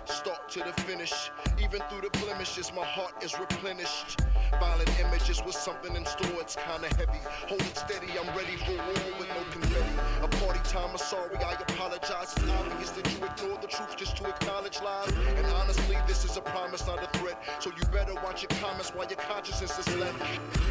start to the finish. Even through the blemishes, my heart is replenished. Violent images with something in store, it's kinda heavy. Hold it steady, I'm ready for war with no confetti. A party time, I'm sorry, I apologize. It's obvious that you ignore the truth just to acknowledge lies. And honestly, this is a promise, not a threat. So you better watch your comments while your consciousness is left.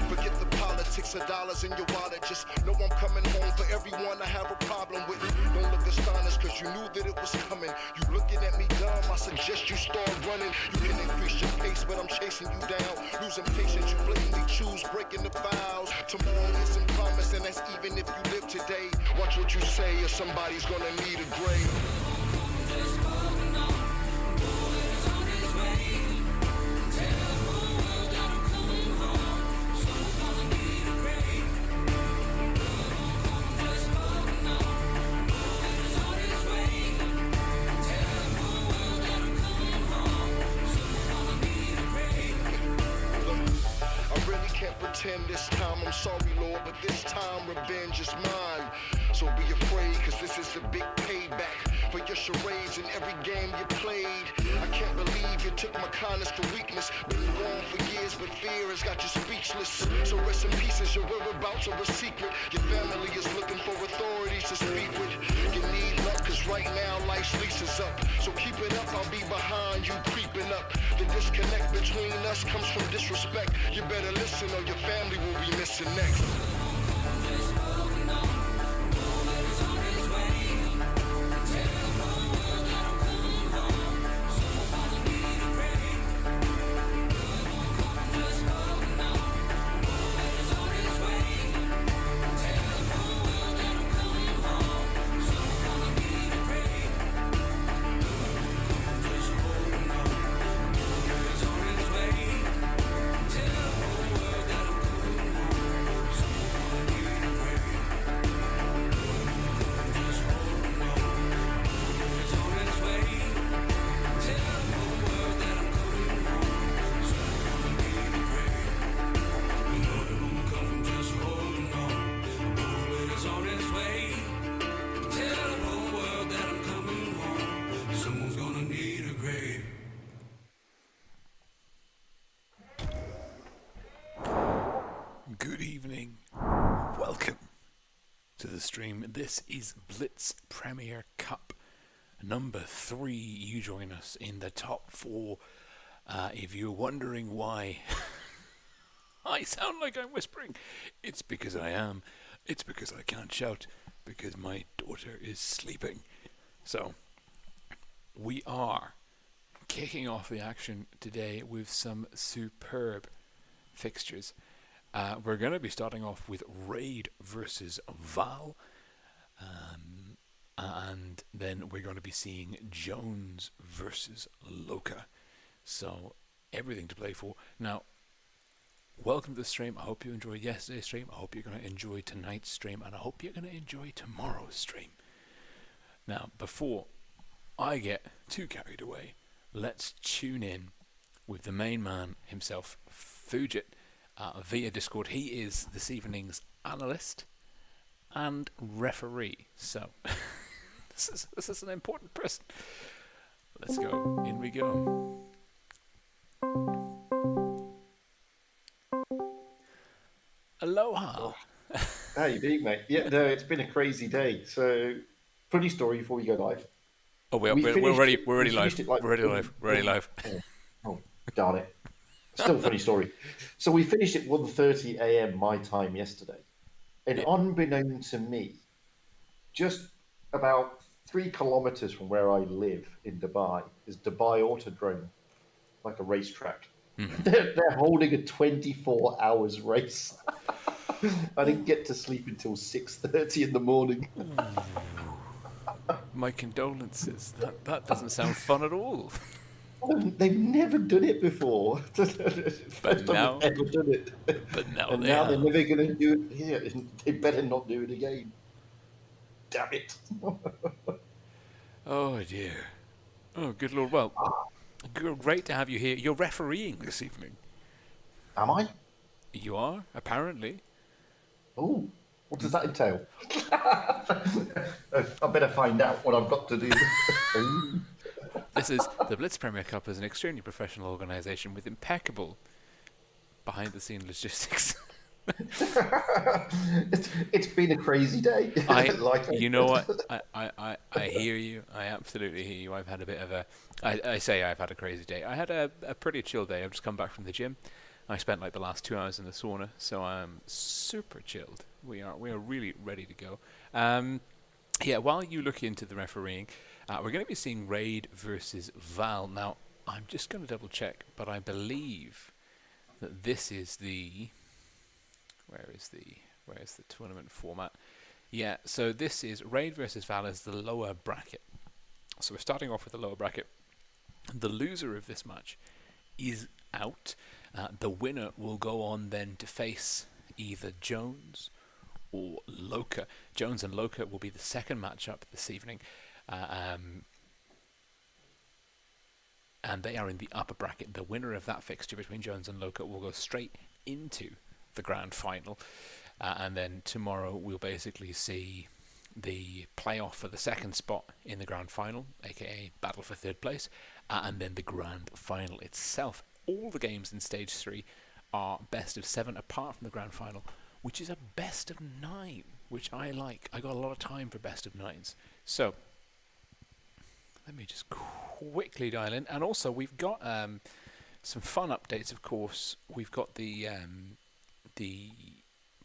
Forget the politics of dollars in your wallet. Just know I'm coming home for everyone I have a problem with. Don't look astonished, cause you knew that it was coming. You looking at me dumb, I suggest you start running. You can increase your pace, but I'm chasing you down. Losing patience, you blatantly choose breaking the vows. Tomorrow isn't promised, and that's even if you live today. Watch what you say, or somebody's gonna need a grave. This time, I'm sorry, Lord, but this time revenge is mine. So be afraid, cause this is the big payback for your charades in every game you played. I can't believe you took my kindness for weakness. Been wrong for years, but fear has got you speechless. So rest in peace as your whereabouts are a secret. Your family is looking for authorities to speak with. You need luck, cause right now life's lease is up. So keep it up, I'll be behind you creeping up. The disconnect between us comes from disrespect. You better listen or your family will be missing next. Good evening. Welcome to the stream. This is Blitz Premier Cup number 3. You join us in the top 4. If you're wondering why I sound like I'm whispering, it's because I am. It's because I can't shout, because my daughter is sleeping. So, we are kicking off the action today with some superb fixtures. We're going to be starting off with Raid versus Val, and then we're going to be seeing Jones versus Loca. So everything to play for. Now, welcome to the stream. I hope you enjoyed yesterday's stream. I hope you're going to enjoy tonight's stream, and I hope you're going to enjoy tomorrow's stream. Now, before I get too carried away, let's tune in with the main man himself, Fujit. Via Discord. He is this evening's analyst and referee. So this is an important person. Let's go. In we go. Aloha. How you doing, mate? Yeah, no, it's been a crazy day. So, funny story before we go live. Oh, we're already live. We're already live. Oh, darn it. Still a funny story. So we finished at 1:30 a.m. my time yesterday. And unbeknown to me, just about 3 kilometers from where I live in Dubai is Dubai Autodrome, like a racetrack. Mm-hmm. They're holding a 24 hours race. I didn't get to sleep until 6:30 in the morning. My condolences. That doesn't sound fun at all. They've never done it before. But now they've ever done it. But now and they now have. they're never going to do it here. They better not do it again. Damn it. Oh dear. Oh, good Lord. Well, great to have you here. You're refereeing this evening. Am I? You are, apparently. Oh, what does that entail? I better find out what I've got to do. This is the Blitz Premier Cup is an extremely professional organisation with impeccable behind-the-scene logistics. It's been a crazy day. You know what? I hear you. I absolutely hear you. I've had a bit of a. I say I've had a crazy day. I had a pretty chill day. I've just come back from the gym. I spent like the last 2 hours in the sauna, so I'm super chilled. We are really ready to go. Yeah. While you look into the refereeing, we're going to be seeing Raid versus Val. Now, I'm just going to double check, but I believe that this is the. Where is the tournament format? Yeah, so this is Raid versus Val is the lower bracket. So we're starting off with the lower bracket. The loser of this match is out. The winner will go on then to face either Jones or Loca. Jones and Loca will be the second matchup this evening. And they are in the upper bracket. The winner of that fixture between Jones and Loca will go straight into the grand final, and then tomorrow we'll basically see the playoff for the second spot in the grand final, aka battle for third place, and then the grand final itself. All the games in stage 3 are best of 7 apart from the grand final, which is a best of 9, which I like. I got a lot of time for best of 9s. So let me just quickly dial in. And also we've got some fun updates, of course. We've got the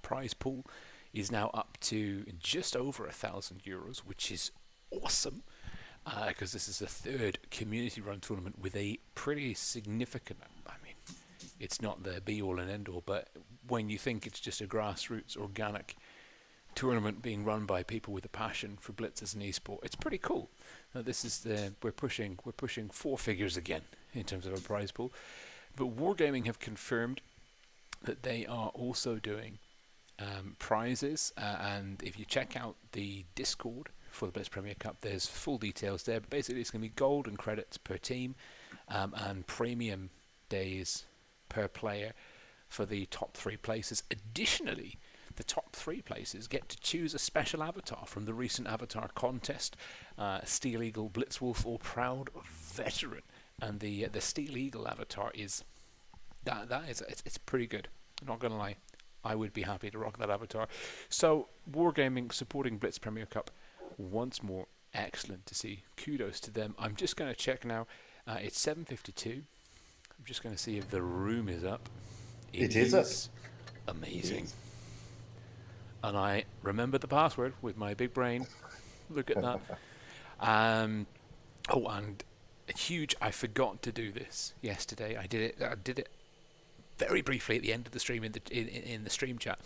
prize pool is now up to just over €1,000, which is awesome, because this is the third community-run tournament with a pretty significant. I mean, it's not the be-all and end-all, but when you think it's just a grassroots, organic tournament being run by people with a passion for Blitz as an esport, it's pretty cool. This is we're pushing 4 figures again in terms of a prize pool, but Wargaming have confirmed that they are also doing prizes, and if you check out the Discord for the Blitz Premier Cup, there's full details there, but basically it's going to be gold and credits per team, and premium days per player for the top 3 places. Additionally, the top 3 places get to choose a special avatar from the recent avatar contest, Steel Eagle, Blitzwolf, or Proud Veteran, and the Steel Eagle avatar is it's pretty good. I'm not gonna lie, I would be happy to rock that avatar. So Wargaming supporting Blitz Premier Cup once more, excellent to see. Kudos to them. I'm just gonna check now. It's 7:52. I'm just gonna see if the room is up. It is up. Amazing. And I remember the password with my big brain. Look at that. Oh, and huge! I forgot to do this yesterday. I did it very briefly at the end of the stream in the stream chat.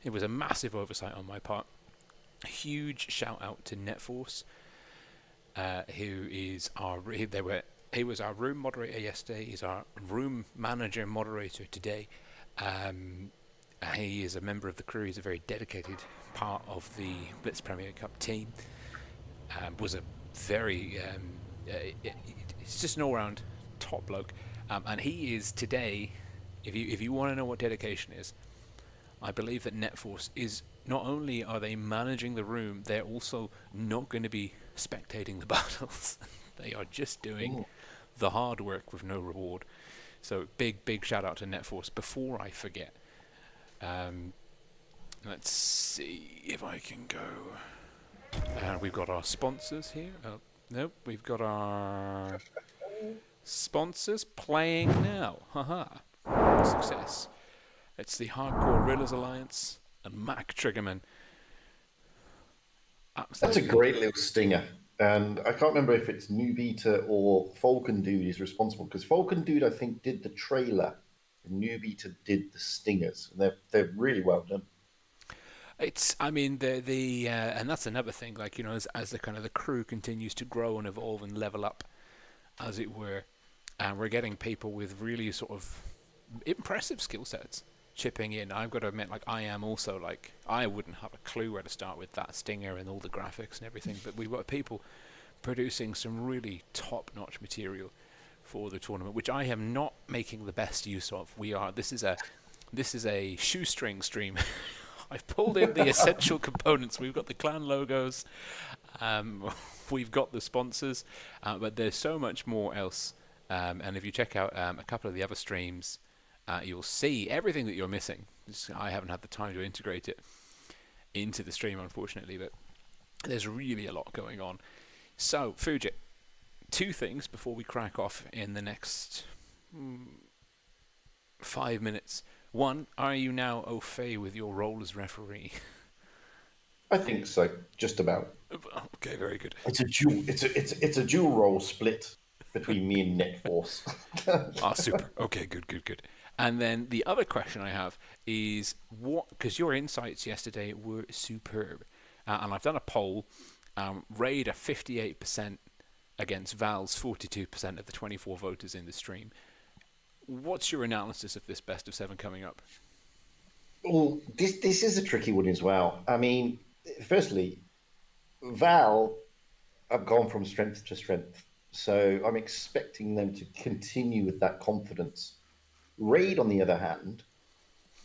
It was a massive oversight on my part. A huge shout out to NetForce, who is he was our room moderator yesterday. He's our room manager moderator today. He is a member of the crew. He's a very dedicated part of the Blitz Premier Cup team. Was a very he's just an all-round top bloke, and he is today. If you want to know what dedication is, I believe that NetForce is not only are they managing the room, they're also not going to be spectating the battles. They are just doing the hard work with no reward. So big shout out to NetForce. Before I forget, let's see if I can go. We've got our sponsors here. Oh, nope, we've got our sponsors playing now. Haha. Success. It's the Hardcore Reelers Alliance and Mac Triggerman. That's a great little stinger. And I can't remember if it's New Beta or Falcon Dude is responsible, because Falcon Dude, I think, did the trailer and New Beta did the stingers. And they're really well done. I mean, and that's another thing, like, you know, as the kind of the crew continues to grow and evolve and level up, as it were, and we're getting people with really sort of impressive skill sets chipping in. I've got to admit, like, I am also, like, I wouldn't have a clue where to start with that stinger and all the graphics and everything, but we've got people producing some really top-notch material for the tournament, which I am not making the best use of. This is a shoestring stream I've pulled in the essential components. We've got the clan logos, we've got the sponsors, but there's so much more else. And if you check out a couple of the other streams, you'll see everything that you're missing. I haven't had the time to integrate it into the stream, unfortunately, but there's really a lot going on. So, Fujit, 2 things before we crack off in the next 5 minutes. 1, are you now au fait with your role as referee? I think so, just about. Okay, very good. It's a dual role split between me and NetForce. Super. Okay, good. And then the other question I have is because your insights yesterday were superb, and I've done a poll. Raid are 58% against Val's 42% of the 24 voters in the stream. What's your analysis of this best of 7 coming up? Well, this is a tricky one as well. I mean, firstly, Val have gone from strength to strength, so I'm expecting them to continue with that confidence. Raid, on the other hand,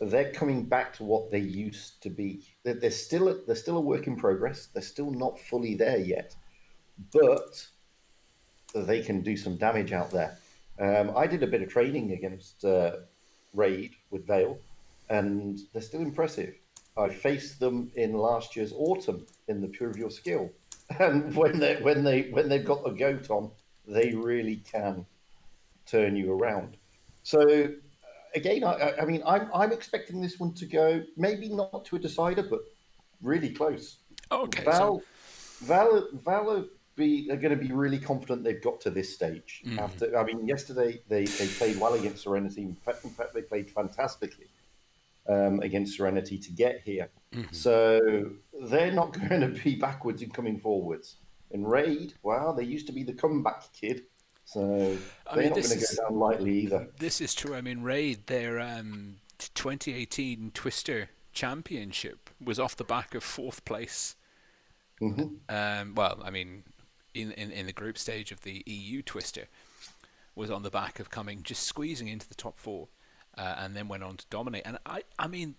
they're coming back to what they used to be. They're still a work in progress. They're still not fully there yet, but they can do some damage out there. I did a bit of training against Raid with Vale, and they're still impressive. I faced them in last year's autumn in the Pure of Your Skill, and when they've got the goat on, they really can turn you around. So again, I mean, I'm expecting this one to go maybe not to a decider, but really close. Okay, Val are going to be really confident they've got to this stage. After, I mean, yesterday they played well against Serenity. In fact, they played fantastically against Serenity to get here. So they're not going to be backwards in coming forwards. And Raid, well, they used to be the comeback kid. So they're not going to go down lightly either. This is true. I mean, Raid, their 2018 Twister Championship was off the back of 4th place. Well, I mean, in the group stage of the EU Twister, was on the back of just squeezing into the top 4, and then went on to dominate. And I mean,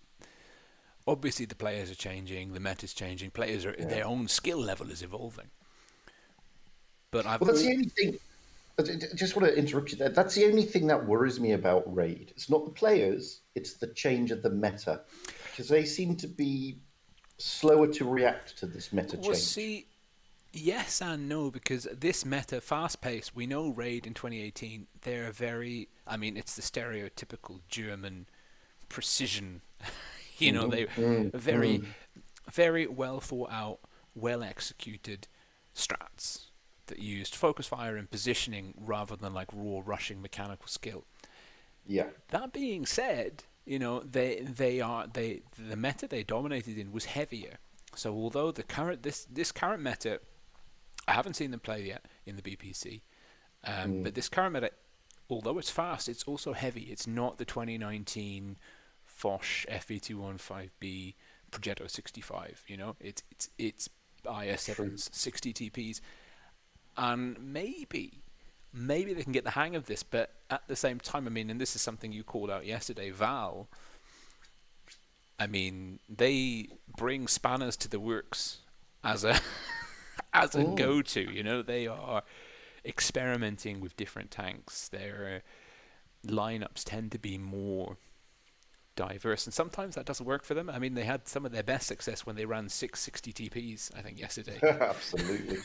obviously the players are changing, the meta's changing, their own skill level is evolving. But that's the only thing. I just want to interrupt you there. That's the only thing that worries me about Raid. It's not the players, it's the change of the meta. Because they seem to be slower to react to this meta change. Well, see, yes and no, because this meta, fast-paced, we know Raid in 2018, they're very, I mean, it's the stereotypical German precision. They very well thought out, well executed strats that used focus fire and positioning rather than like raw rushing mechanical skill. Yeah. That being said, the meta they dominated in was heavier. So although this current meta, I haven't seen them play yet in the BPC, but this current meta, although it's fast, it's also heavy. It's not the 2019 Foch FE215B Progetto 65. It's IS7's 60 TPs. And maybe they can get the hang of this, but at the same time, I mean, and this is something you called out yesterday, Val, I mean, they bring spanners to the works as a go-to. They are experimenting with different tanks. Their lineups tend to be more diverse, and sometimes that doesn't work for them. I mean, they had some of their best success when they ran 660 TPs, I think, yesterday. Absolutely.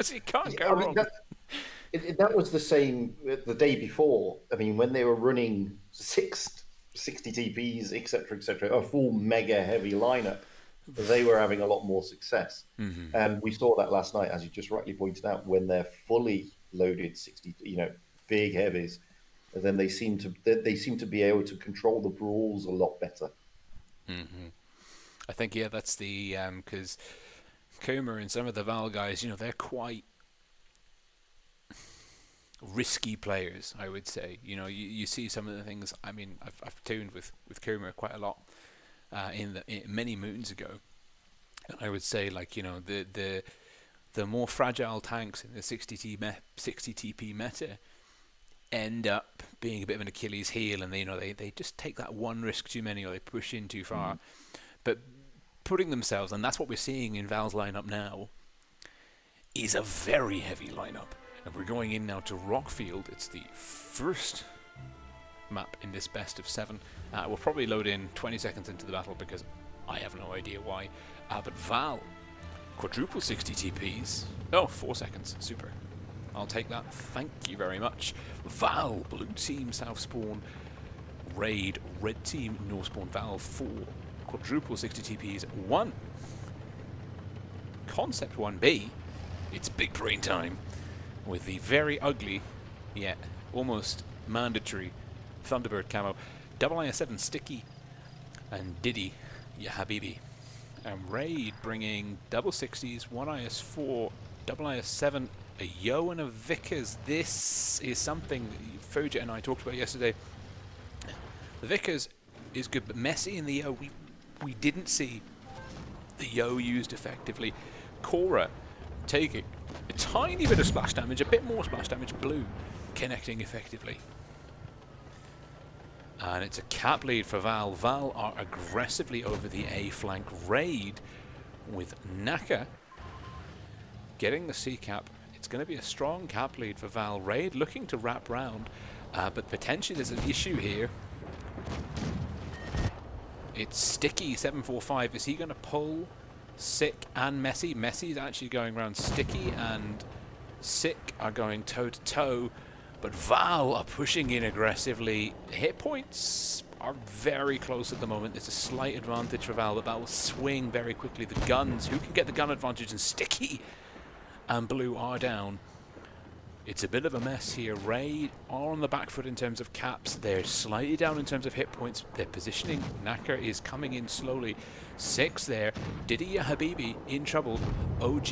So you can't go wrong. That was the same the day before. I mean, when they were running 660 TPs, etc., a full mega heavy lineup, they were having a lot more success. And we saw that last night, as you just rightly pointed out, when they're fully loaded 60, big heavies. And then they seem to be able to control the brawls a lot better. I think that's the because Kuma and some of the Val guys, they're quite risky players, I would say. You see some of the things. I mean, I've tuned with Kuma quite a lot in many moons ago, and I would say the more fragile tanks in the 60 TP meta end up being a bit of an Achilles heel, and they just take that one risk too many, or they push in too far. But putting themselves, and that's what we're seeing in Val's lineup now, is a very heavy lineup. And we're going in now to Rockfield. It's the first map in this best of 7. We'll probably load in 20 seconds into the battle because I have no idea why. But Val, quadruple 60 TPs. Oh, 4 seconds. Super. I'll take that. Thank you very much. Val, blue team, south spawn. Raid, red team, north spawn. Val, 4. Quadruple 60 TPs. 1. Concept 1B. It's big brain time. With the very ugly, yet almost mandatory Thunderbird camo. Double IS7 Sticky and Diddy, ya Habibi. And Raid bringing double 60s, 1 IS4, double IS7, a Yo and a Vickers. This is something Foja and I talked about yesterday. The Vickers is good, but Messi in the Yo, we didn't see the Yo used effectively. Cora taking a tiny bit of splash damage, a bit more splash damage, blue connecting effectively. And it's a cap lead for Val. Val are aggressively over the A flank. Raid with Naka getting the C cap. It's going to be a strong cap lead for Val. Raid looking to wrap round, but potentially there's an issue here. It's Sticky 745. Is he going to pull Sick and Messi? Messi's actually going around. Sticky and Sick are going toe to toe. But Val are pushing in aggressively. Hit points are very close at the moment. There's a slight advantage for Val, but that will swing very quickly. The guns, who can get the gun advantage? And Sticky and Blue are down. It's a bit of a mess here. Raid are on the back foot in terms of caps. They're slightly down in terms of hit points. Their positioning, Naka is coming in slowly. 6 there. Diddy ya Habibi in trouble. OG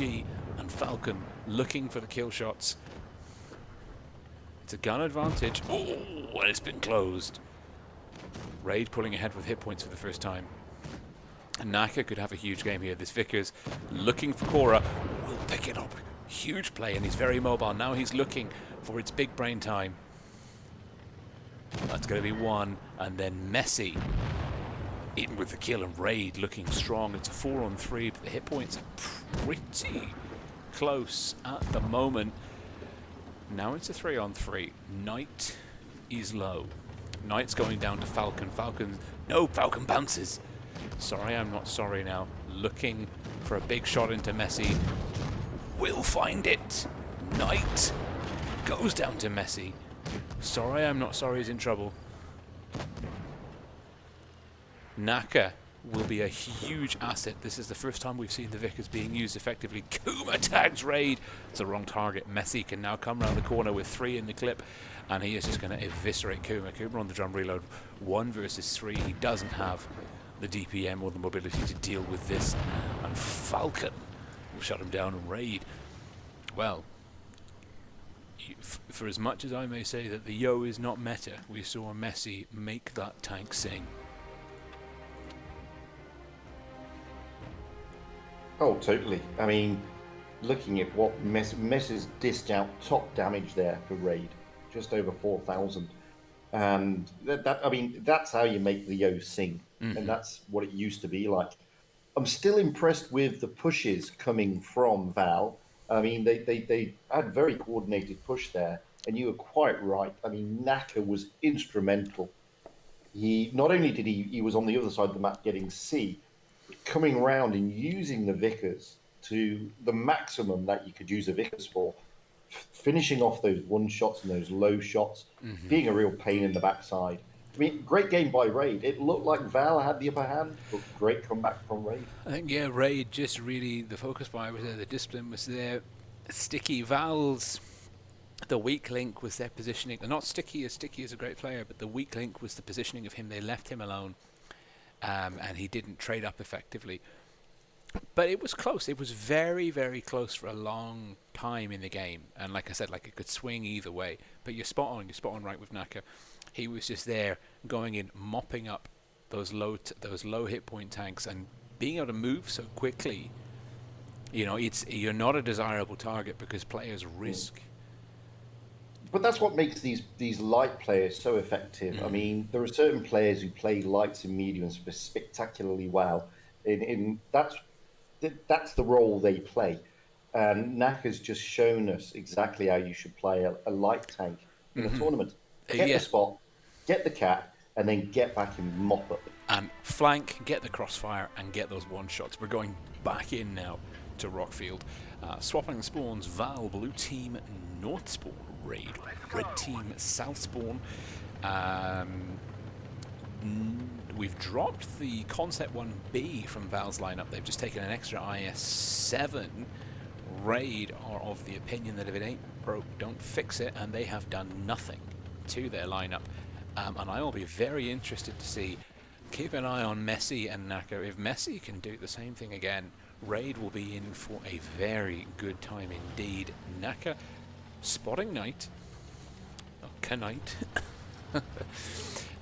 and Falcon looking for the kill shots. It's a gun advantage. Oh, it's been closed. Raid pulling ahead with hit points for the first time. And Naka could have a huge game here. This Vickers looking for Cora. Will pick it up. Huge play, and he's very mobile. Now he's looking for its big brain time. That's going to be 1. And then Messi in with the kill, and Raid looking strong. It's a 4-on-3, but the hit points are pretty close at the moment. Now it's a 3-on-3. Knight is low. Knight's going down to Falcon. No, Falcon bounces. Sorry, I'm not sorry now. Looking for a big shot into Messi. Will find it. Knight goes down to Messi. Sorry, I'm not sorry is in trouble. Naka will be a huge asset. This is the first time we've seen the Vickers being used effectively. Kuma tags Raid. It's the wrong target. Messi can now come around the corner with 3 in the clip, and he is just going to eviscerate Kuma. Kuma on the drum reload. 1 versus 3. He doesn't have the DPM or the mobility to deal with this, and Falcon will shut him down. And Raid, well, for as much as I may say that the Yo is not meta, we saw Messi make that tank sing. Oh, totally. I mean, looking at what Messi's dished out top damage there for Raid, just over 4,000. And I mean, that's how you make the Yo sing. Mm-hmm. And that's what it used to be like. I'm still impressed with the pushes coming from Val. I mean, they had very coordinated push there. And you were quite right. I mean, Naka was instrumental. He not only did he was on the other side of the map getting C, coming around and using the Vickers to the maximum that you could use the Vickers for, finishing off those one shots and those low shots, being a real pain in the backside. I mean, great game by Raid. It looked like Val had the upper hand, but great comeback from Raid. I think, yeah, Raid just really, the focus fire was there, the discipline was there. Sticky Val's, the weak link was their positioning. They're not Sticky is a great player, but the weak link was the positioning of him. They left him alone. And he didn't trade up effectively. But it was close. It was very, very close for a long time in the game. And like I said, like it could swing either way. But you're spot on. You're spot on right with Naka. He was just there going in, mopping up those low hit point tanks and being able to move so quickly. You know, you're not a desirable target because players risk. But that's what makes these light players so effective. I mean, there are certain players who play lights and mediums spectacularly well. In that's the role they play. And Naka's just shown us exactly how you should play a light tank in a tournament. Get Yeah. the spot, get the cap, and then get back and mop up. And flank, get the crossfire, and get those one shots. We're going back in now to Rockfield. Swapping the spawns, Val, blue team, north spawn, raid, red team, south spawn. We've dropped the Concept 1B from Val's lineup. They've just taken an extra IS-7. Raid are of the opinion that if it ain't broke, don't fix it, and they have done nothing to their lineup. And I'll be very interested to see. Keep an eye on Messi and Naka. If Messi can do the same thing again, Raid will be in for a very good time indeed. Naka spotting Knight, Knight,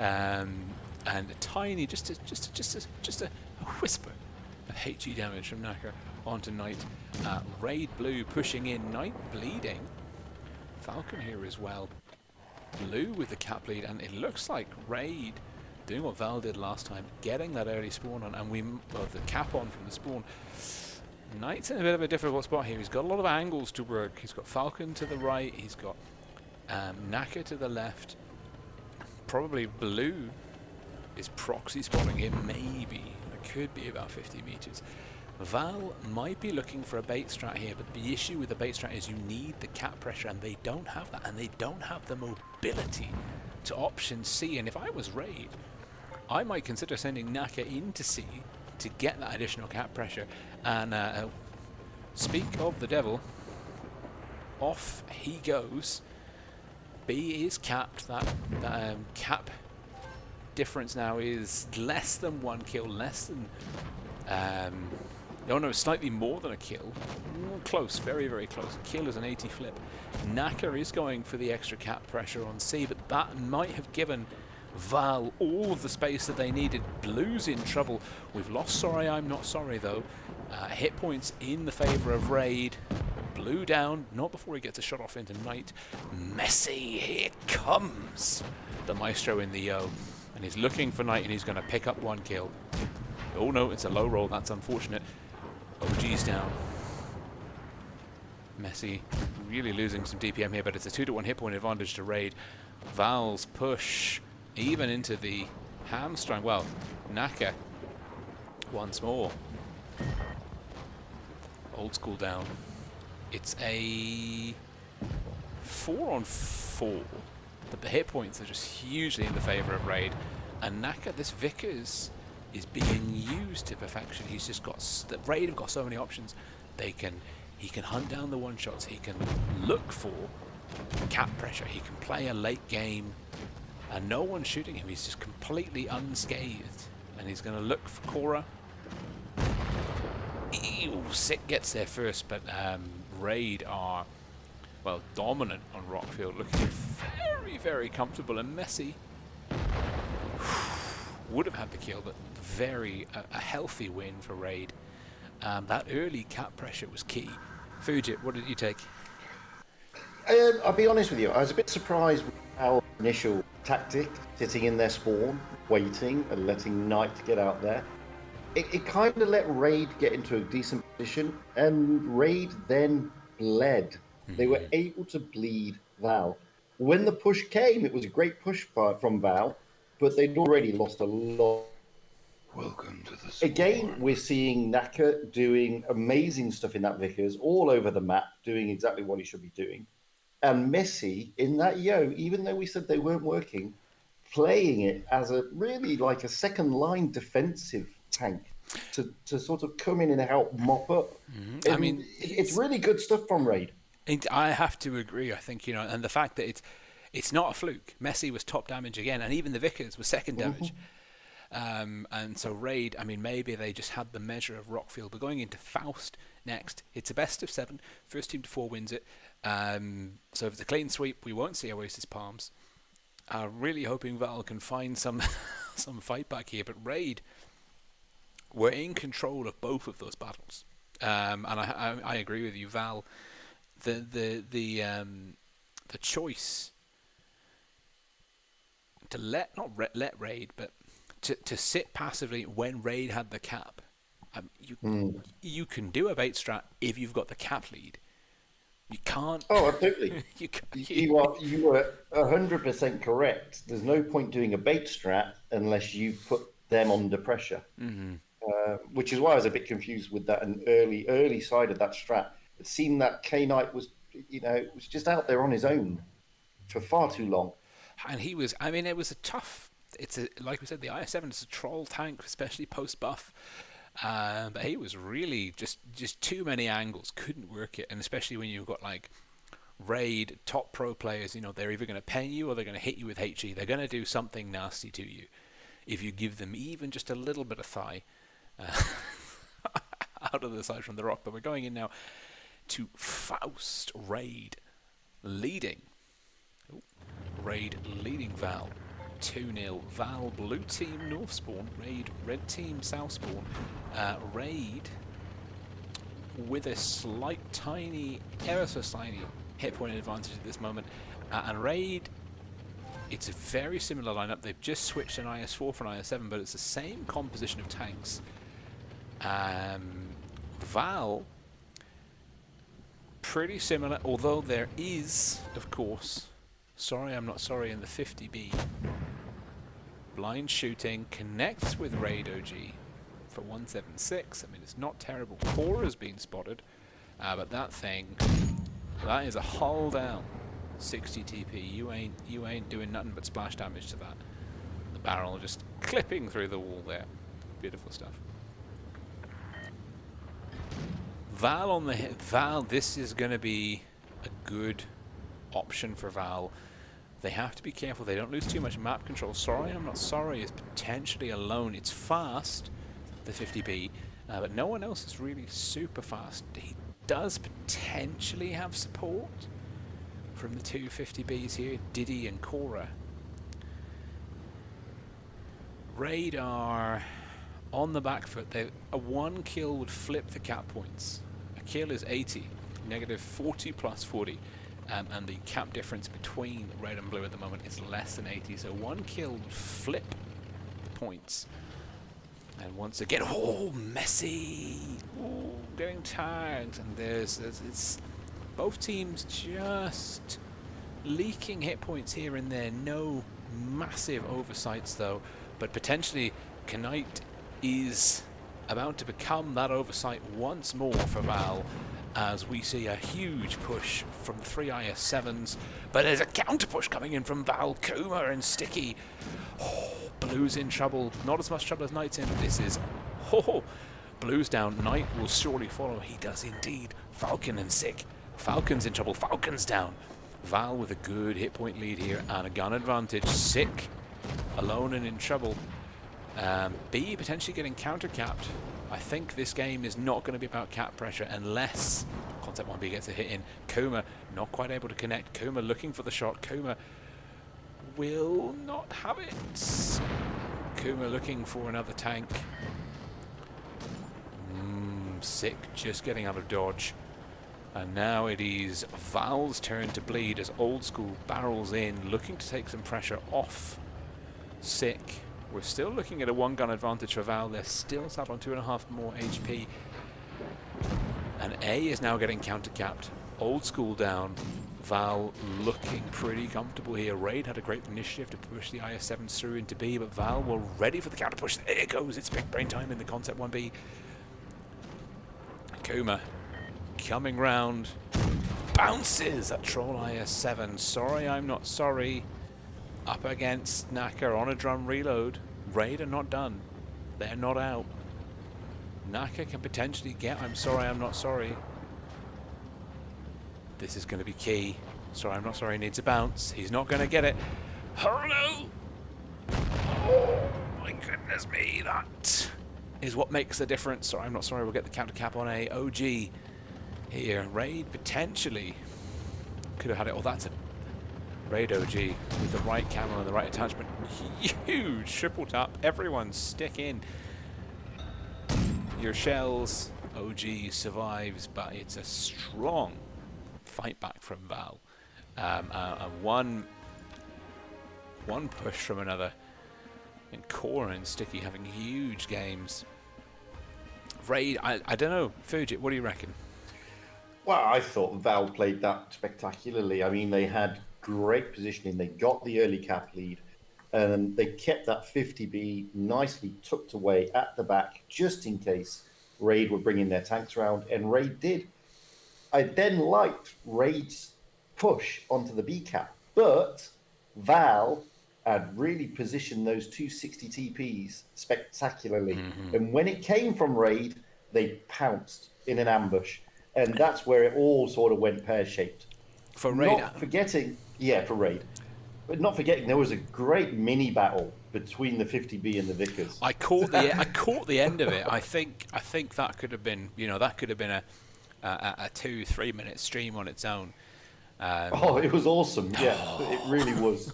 and a tiny, just a whisper of HE damage from Naka onto Knight. Raid blue pushing in, Knight bleeding. Falcon here as well. Blue with the cap lead, and it looks like Raid doing what Val did last time, getting that early spawn on, and the cap on from the spawn. Knight's in a bit of a difficult spot here. He's got a lot of angles to work. He's got Falcon to the right. He's got Naka to the left. Probably blue is proxy spotting him, maybe. It could be about 50 meters. Val might be looking for a bait strat here, but the issue with the bait strat is you need the cap pressure, and they don't have that, and they don't have the mobility to option C. And if I was Raid, I might consider sending Naka into C to get that additional cap pressure. And speak of the devil, off he goes. B is capped. That cap difference now is less than 1 kill, less than oh no, slightly more than a kill. Close, very, very close. A kill is an 80 flip. Naka is going for the extra cap pressure on C, but that might have given Val all of the space that they needed. Blue's in trouble. We've lost Sorry I'm Not Sorry though. Hit points in the favour of Raid. Blue down, not before he gets a shot off into Knight. Messi, here comes the Maestro in the Yo. And he's looking for Knight, and he's going to pick up 1 kill. Oh no, it's a low roll, that's unfortunate. OG's down. Messi really losing some DPM here, but it's a 2-to-1 hit point advantage to Raid. Val's push even into the hamstring. Well, Naka once more. Old school down. It's a 4-on-4, but the hit points are just hugely in the favour of Raid. And Naka, this Vickers, is being used to perfection. He's just got Raid have got so many options. He can hunt down the one shots. He can look for cap pressure. He can play a late game, and no one's shooting him. He's just completely unscathed, and he's going to look for Cora. Ew, Sick gets there first, but Raid are, well, dominant on Rockfield, looking very, very comfortable. And Messi would have had the kill, but a healthy win for Raid. That early cap pressure was key. Fujit, what did you take? I'll be honest with you, I was a bit surprised with our initial tactic, sitting in their spawn, waiting and letting Knight get out there. It kind of let Raid get into a decent position, and Raid then bled. They were able to bleed Val. When the push came, it was a great push from Val, but they'd already lost a lot. Welcome to the storm. Again, we're seeing Naka doing amazing stuff in that Vickers, all over the map, doing exactly what he should be doing. And Messi, in that Yo, even though we said they weren't working, playing it as a really like a second-line defensive tank to sort of come in and help mop up. I mean, it's really good stuff from Raid. I have to agree. I think, and the fact that it's not a fluke. Messi was top damage again, and even the Vickers was second damage. And so Raid, I mean, maybe they just had the measure of Rockfield. We're going into Faust next. It's a best of 7. First team to 4 wins it. So if it's a clean sweep, we won't see Oasis Palms. Really hoping Val can find some fight back here. But Raid were in control of both of those battles. And I agree with you, Val. The choice to let Raid, but to sit passively when Raid had the cap You can do a bait strat if you've got the cap lead. You can't. Oh, absolutely. you can't. You are 100% correct. There's no point doing a bait strat unless you put them under pressure. Which is why I was a bit confused with that an early side of that strat. It seemed that K Knight was, was just out there on his own for far too long. And he was. I mean, it was a tough. Like we said, the IS-7 is a troll tank, especially post buff. But he was really just too many angles, couldn't work it, and especially when you've got like raid top pro players, they're either going to pen you or they're going to hit you with HE. They're going to do something nasty to you if you give them even just a little bit of thigh out of the side from the rock. But we're going in now to Faust raid leading Val 2-0. Val blue team north spawn, raid red team south spawn. Raid with a ever so tiny hit point advantage at this moment, and raid, it's a very similar lineup. They've just switched an IS-4 for an IS-7, but it's the same composition of tanks. Val, pretty similar, although there is, of course, sorry I'm not sorry, in the 50B. Blind shooting connects with raid OG for 176. I mean, it's not terrible. Core has been spotted, but that is a hull down. 60 TP. You ain't doing nothing but splash damage to that. The barrel just clipping through the wall there. Beautiful stuff. Val on the hit. Val, this is going to be a good option for Val. They have to be careful they don't lose too much map control. Sorry I'm not sorry is potentially alone. It's fast, the 50B, but no one else is really super fast. He does potentially have support from the two 50Bs here, Diddy and Cora. Raid are on the back foot. A one kill would flip the cap points. A kill is 80, negative 40 plus 40. And the cap difference between red and blue at the moment is less than 80, so one kill would flip the points. And once again, messy! Getting tagged, and it's both teams just leaking hit points here and there. No massive oversights though, but potentially Knight is about to become that oversight once more for Val, as we see a huge push from 3 IS-7s, but there's a counter push coming in from Val, Kuma and Sticky. Blue's in trouble, not as much trouble as Knight's in. This is, Blue's down, Knight will surely follow. He does indeed. Falcon and Sick. Falcon's in trouble, Falcon's down. Val with a good hit point lead here and a gun advantage. Sick, alone and in trouble. B potentially getting counter capped. I think this game is not going to be about cap pressure unless Concept 1B gets a hit in. Kuma not quite able to connect. Kuma looking for the shot. Kuma will not have it. Kuma looking for another tank. Sick just getting out of dodge. And now it is Val's turn to bleed as Old School barrels in, looking to take some pressure off Sick. We're still looking at a one gun advantage for Val. They're still sat on 2.5 more HP. And A is now getting counter capped. Old School down. Val looking pretty comfortable here. Raid had a great initiative to push the IS-7s through into B, but Val were ready for the counter push. There it goes. It's big brain time in the Concept 1B. Kuma coming round. Bounces at Troll IS-7. Sorry I'm not sorry. Up against Naka on a drum reload. Raid are not done. They're not out. Naka can potentially get I'm sorry, I'm not sorry. This is going to be key. Sorry, I'm not sorry. Needs a bounce. He's not going to get it. Hello! Oh, my goodness me. That is what makes the difference. Sorry, I'm not sorry. We'll get the counter cap on a OG here. Raid potentially could have had it. Oh, that's a Raid OG with the right camo and the right attachment. Huge triple tap. Everyone stick in your shells. OG survives, but it's a strong fight back from Val. And one push from another. And Core and Sticky having huge games. Raid, I don't know. Fujit, what do you reckon? Well, I thought Val played that spectacularly. I mean, they had great positioning. They got the early cap lead, and they kept that 50B nicely tucked away at the back, just in case Raid were bringing their tanks around, and Raid did. I then liked Raid's push onto the B cap, but Val had really positioned those 260 TPs spectacularly. And when it came from Raid, they pounced in an ambush. And that's where it all sort of went pear-shaped. For Raid, Not forgetting, for Raid. But not forgetting, there was a great mini battle between the 50B and the Vickers. I caught the end of it. I think that could have been, a 2-3 minute stream on its own. It was awesome. Yeah, it really was.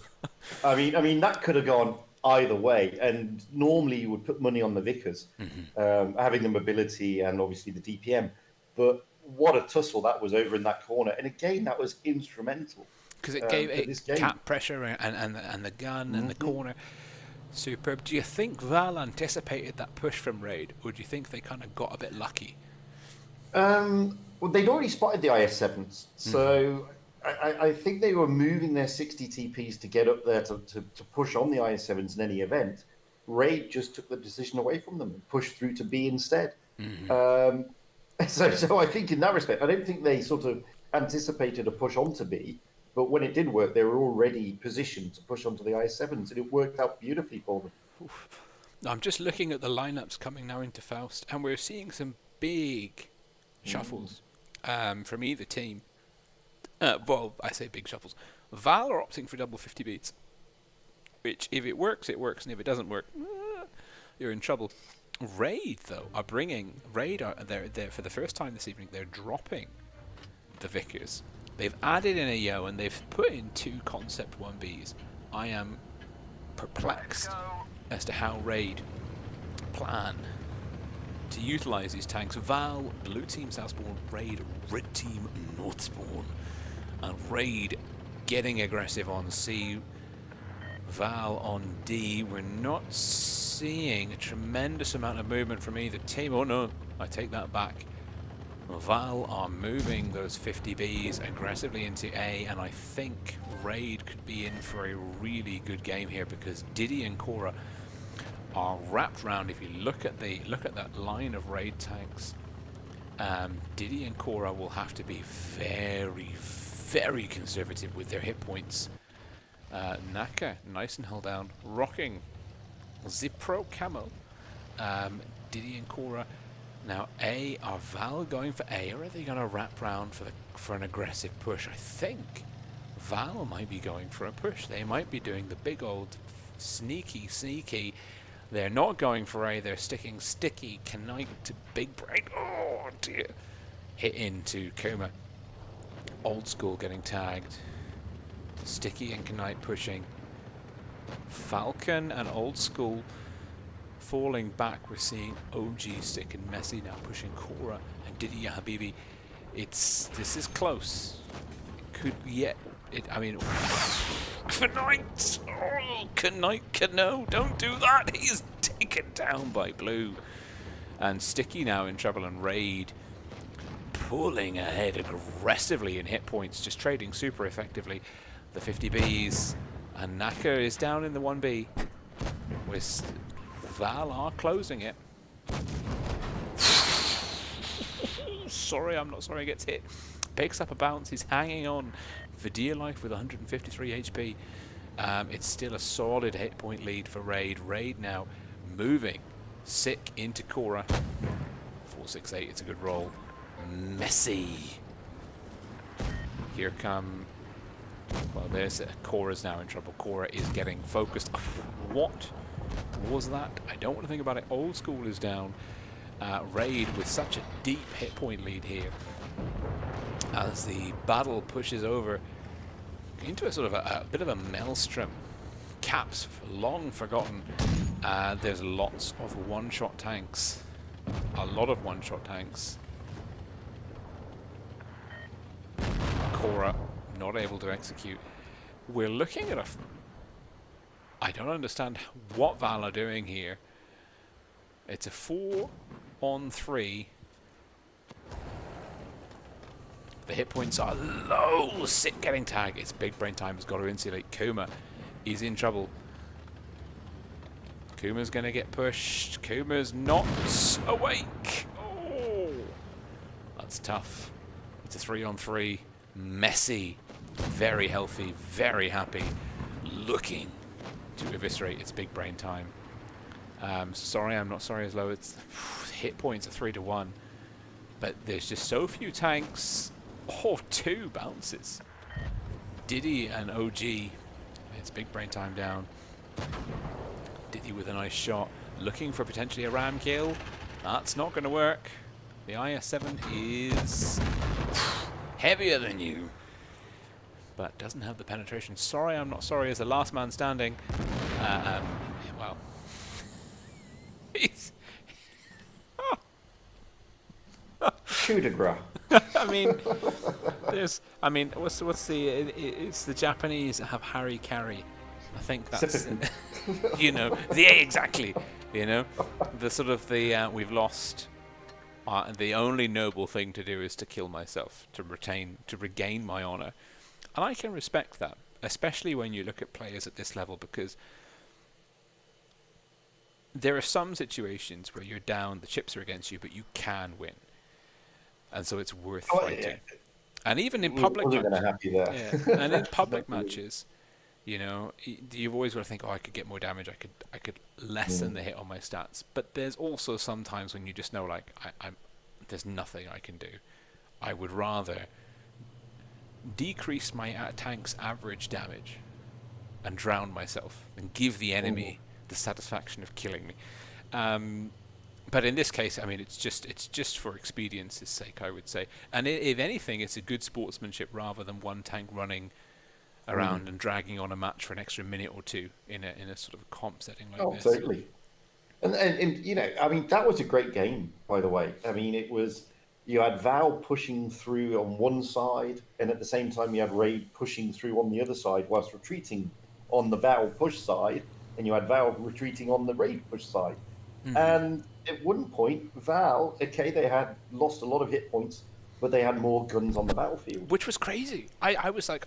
I mean, that could have gone either way. And normally you would put money on the Vickers, having the mobility and obviously the DPM. But what a tussle that was over in that corner. And again, that was instrumental. Because it gave it cap pressure and the gun and the corner. Superb. Do you think Val anticipated that push from Raid, or do you think they kind of got a bit lucky? Well, they'd already spotted the IS-7s. So I think they were moving their 60 TPs to get up there to push on the IS-7s in any event. Raid just took the decision away from them and pushed through to B instead. So I think in that respect, I don't think they sort of anticipated a push onto B, but when it did work, they were already positioned to push onto the IS-7s, and it worked out beautifully for them. I'm just looking at the lineups coming now into Faust, and we're seeing some big shuffles from either team. Well, I say big shuffles. Val are opting for double 50 beats, which if it works, it works, and if it doesn't work, you're in trouble. Raid, though, are bringing... Raid, they're for the first time this evening, they're dropping the Vickers. They've added in a Yo, and they've put in 2 Concept 1Bs. I am perplexed as to how Raid plan to utilize these tanks. Val, blue team Southspawn, Raid, red team Northspawn. And Raid getting aggressive on C, Val on D. We're not seeing a tremendous amount of movement from either team. Oh no, I take that back. Val are moving those 50Bs aggressively into A, and I think Raid could be in for a really good game here because Diddy and Cora are wrapped round. If you look at that line of Raid tanks, Diddy and Cora will have to be very, very conservative with their hit points. Naka, nice and held down, rocking Zipro Camo. Diddy and Cora. Now A, are Val going for A, or are they going to wrap round for an aggressive push? I think Val might be going for a push. They might be doing the big old sneaky. They're not going for A, they're sticking sticky. Knight to big brain. Oh dear. Hit into Coma. Old School getting tagged. Sticky and Knight pushing. Falcon and Old School falling back. We're seeing OG Stick and Messi now pushing Cora and Diddy Ya Habibi. This is close. It could I mean, Knight! Oh, Knight, no, don't do that! He's taken down by Blue. And Sticky now in trouble, and Raid pulling ahead aggressively in hit points, just trading super effectively. The 50Bs, and Naka is down in the 1B. With Val are closing it. Sorry, I'm not sorry he gets hit. Picks up a bounce, he's hanging on for dear life with 153 HP. It's still a solid hit point lead for Raid. Raid now moving sick into Cora. 468, it's a good roll. Messi. Here come... Well, there's Cora's now in trouble. Cora is getting focused. What was that? I don't want to think about it. Old School is down. Raid with such a deep hit point lead here. As the battle pushes over into a sort of a bit of a maelstrom. Caps long forgotten. There's lots of one-shot tanks. A lot of one-shot tanks. Cora not able to execute. We're looking at I don't understand what Val are doing here. It's a 4 on 3. The hit points are low. Sit getting tagged. It's big brain time. Has got to insulate Kuma. He's in trouble. Kuma's going to get pushed. Kuma's not awake. Oh, that's tough. It's a 3-on-3. Messy. Very healthy. Very happy. Looking to eviscerate its big brain time. Sorry, I'm not sorry as low. It's hit points are 3-1. But there's just so few tanks. Oh, 2 bounces. Diddy and OG. It's big brain time down. Diddy with a nice shot. Looking for potentially a ram kill. That's not going to work. The IS-7 is heavier than you. But doesn't have the penetration. Sorry, I'm not sorry as the last man standing. Well. He's... Coup de grace. what's the? It's the Japanese that have Harry Carry. I think that's exactly. The sort of the we've lost. The only noble thing to do is to kill myself to regain my honor, and I can respect that, especially when you look at players at this level, because there are some situations where you're down, the chips are against you, but you can win. And so it's worth fighting. Yeah. And even in public matches, and in public matches, you've always got to think, I could get more damage, I could lessen the hit on my stats. But there's also some times when you just know, like, there's nothing I can do. I would rather decrease my tank's average damage and drown myself than give the enemy the satisfaction of killing me. But in this case, it's just for expedience's sake, I would say. And if anything, it's a good sportsmanship rather than one tank running around and dragging on a match for an extra minute or two in a sort of comp setting like this. Totally. And that was a great game, by the way. It was, you had Val pushing through on one side, and at the same time you had Raid pushing through on the other side whilst retreating on the Val push side, and you had Val retreating on the Raid push side. And at one point, Val, they had lost a lot of hit points, but they had more guns on the battlefield, which was crazy. I was saying,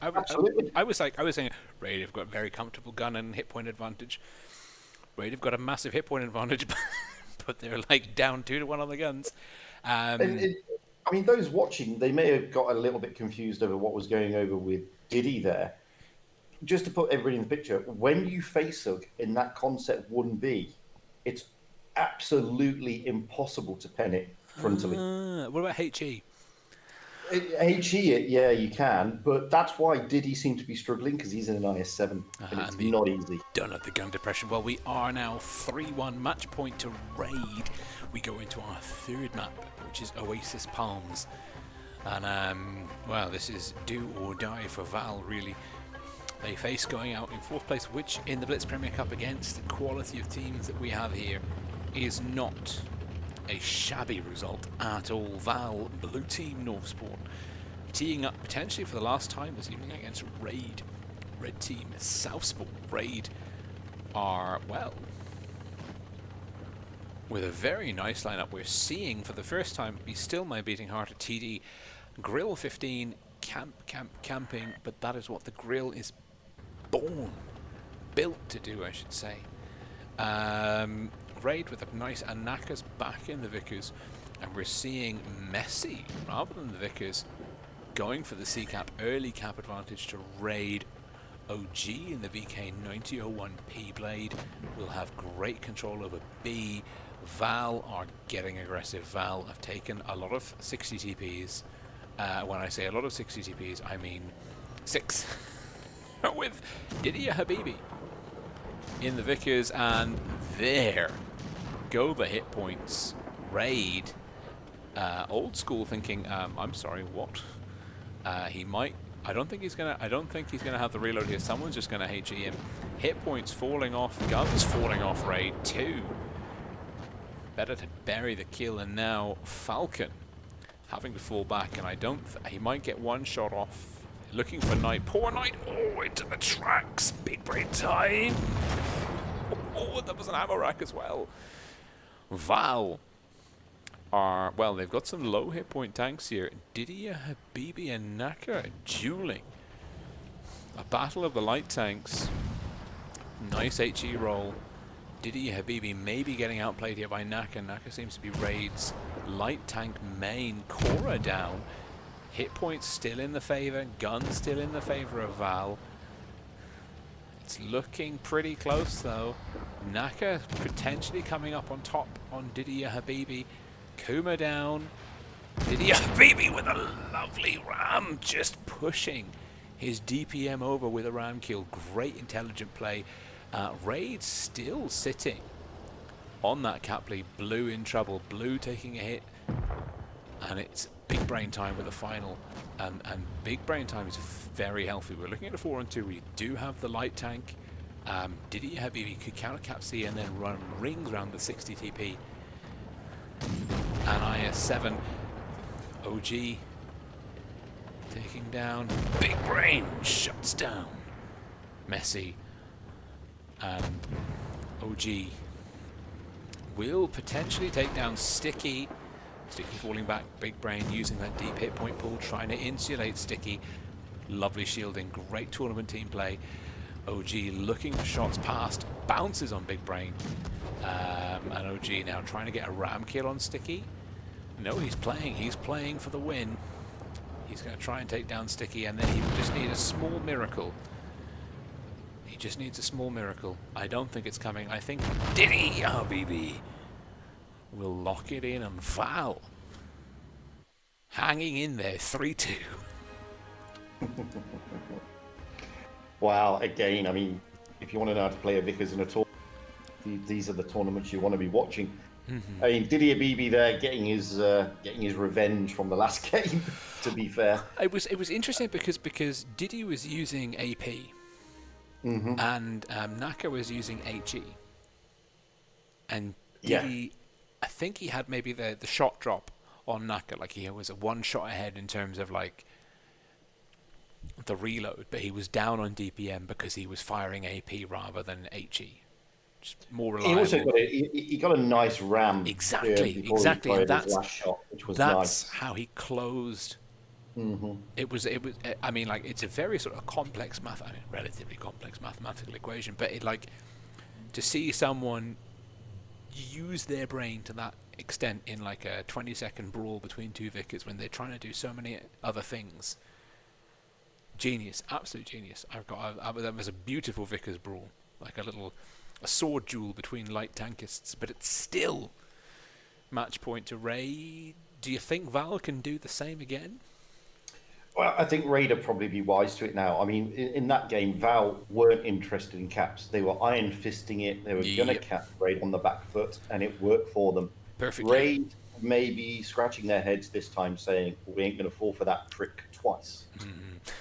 Raid have got a very comfortable gun and hit point advantage. Raid have got a massive hit point advantage, but they're like down 2-1 on the guns. Those watching, they may have got a little bit confused over what was going over with Diddy there. Just to put everybody in the picture, when you face hug in that concept 1B, it's absolutely impossible to pen it frontally. What about HE? HE, yeah, you can, but that's why Diddy seemed to be struggling, because he's in an IS-7, and it's not easy. Don't have the gun depression. Well, we are now 3-1 match point to Raid. We go into our third map, which is Oasis Palms. And, this is do or die for Val, really. They face going out in 4th place, which in the Blitz Premier Cup against the quality of teams that we have here is not a shabby result at all. Val, blue team Northspawn, teeing up potentially for the last time this evening against Raid. Red team Southspawn. Raid are, with a very nice lineup. We're seeing for the first time, Be Still My Beating Heart, a TD, Grill 15, camping, but that is what the Grill is built to do, I should say. Raid with a nice Anakas back in the Vickers, and we're seeing Messi rather than the Vickers going for the C-cap, early cap advantage to Raid. OG in the VK9001 P-Blade will have great control over B. Val are getting aggressive. Val have taken a lot of 60 TPs. When I say a lot of 60 TPs, I mean 6. With Didier Habibi in the Vickers, and there go the hit points. Raid, old school thinking. I'm sorry, what? He might. I don't think he's gonna have the reload here. Someone's just gonna HE him. Hit points falling off, guns falling off. Raid 2. Better to bury the kill, and now Falcon having to fall back, and he might get one shot off. Looking for Knight. Poor Knight. Oh, into the tracks. Big brain time. Oh, that was an ammo rack as well. Val are, well, they've got some low hit point tanks here. Didier, Habibi, and Naka dueling. A battle of the light tanks. Nice HE roll. Didier, Habibi maybe getting outplayed here by Naka. Naka seems to be Raid's light tank main. Cora down. Hit points still in the favor. Gun still in the favor of Val. It's looking pretty close though. Naka potentially coming up on top on Didier, Habibi. Kuma down. Didier Habibi with a lovely ram, just pushing his DPM over with a ram kill. Great intelligent play. Raid still sitting on that cap lead. Blue in trouble. Blue taking a hit. And it's big brain time with the final. And big brain time is very healthy. We're looking at a 4-on-2. We do have the light tank. Didier Habibi could counter cap C and then run rings around the 60 TP. And IS-7 OG taking down Big Brain, shuts down Messi, and OG will potentially take down Sticky. Sticky falling back, Big Brain using that deep hit point pool, trying to insulate Sticky. Lovely shielding, great tournament team play. OG looking for shots past, bounces on Big Brain. And OG now trying to get a ram kill on Sticky. No, he's playing for the win. He's going to try and take down Sticky, and then he will just need a small miracle. He just needs a small miracle. I don't think it's coming. I think Diddy Habibi will lock it in, and Val hanging in there, 3-2. Wow, again, I mean, if you want to know how to play a Vickers in a tournament, these are the tournaments you want to be watching. I mean, Didier Habibi there getting his revenge from the last game. To be fair, it was interesting because Didier was using AP, and Naka was using HE, and Didier, I think he had maybe the shot drop on Naka, like he was a one shot ahead in terms of like the reload, but he was down on DPM because he was firing AP rather than HE. Just more reliable. He also got a nice ram. Exactly. And that's last shot, which was that's nice. how he closed. It was. I mean, like, it's a very sort of complex relatively complex mathematical equation. But it, like, to see someone use their brain to that extent in like a 20-second brawl between two Vickers when they're trying to do so many other things. Genius, absolute genius. That was a beautiful Vickers brawl, like a sword duel between light tankists, but it's still match point to Ray. Do you think Val can do the same again? Well, I think Raid would probably be wise to it now. I mean, in that game, Val weren't interested in caps. They were iron fisting it. They were going to cap Raid on the back foot, and it worked for them. Perfectly. Raid may be scratching their heads this time, saying, we ain't going to fall for that trick twice.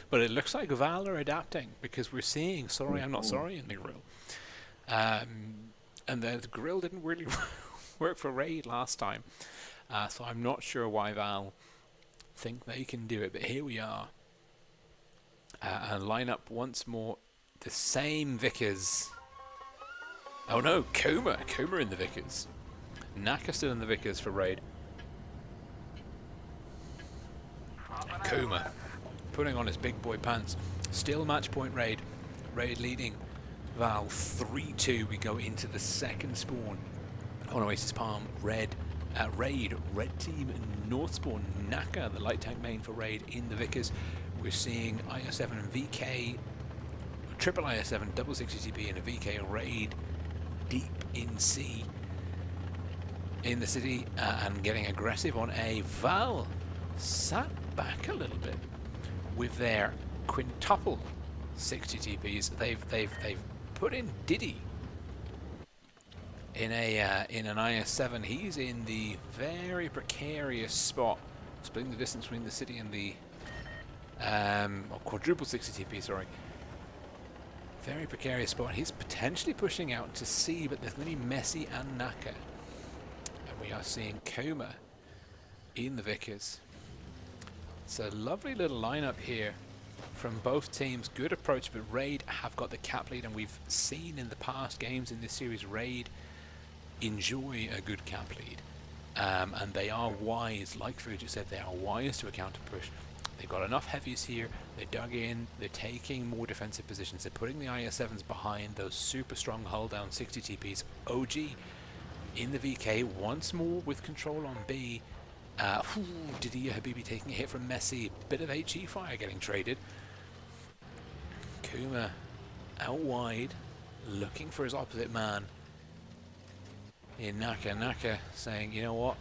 But it looks like Val are adapting, because we're seeing Sorry I'm Not Sorry in the grill. And the grill didn't really work for Raid last time. So I'm not sure why Val think they can do it, but here we are. And line up once more the same Vickers. Oh no, Kuma in the Vickers. Naka still in the Vickers for Raid. And Kuma putting on his big boy pants. Still match point Raid. Raid leading Val 3-2. We go into the second spawn on Oasis Palm. Raid, red team North spawn. Naka, the light tank main for Raid in the Vickers. We're seeing IS-7 and VK, triple IS-7, double 60 TP and a VK Raid deep in C in the city, and getting aggressive on A. Val sat back a little bit with their quintuple 60 TPs. They've put in Diddy in an IS-7. He's in the very precarious spot, splitting the distance between the city and the quadruple 60 TP. Sorry, very precarious spot. He's potentially pushing out to C, but there's going to be Messi and Naka, and we are seeing Kuma in the Vickers. It's a lovely little lineup here from both teams. Good approach, but Raid have got the cap lead, and we've seen in the past games in this series Raid enjoy a good cap lead. And they are wise, like Fuji said, they are wise to a counter push. They've got enough heavies here, they dug in, they're taking more defensive positions, they're putting the IS-7s behind those super strong hull down 60 TPs. OG in the VK once more with control on B. Didier Habibi taking a hit from Messi, bit of HE fire getting traded. Kuma out wide, looking for his opposite man in Naka. Naka saying, you know what,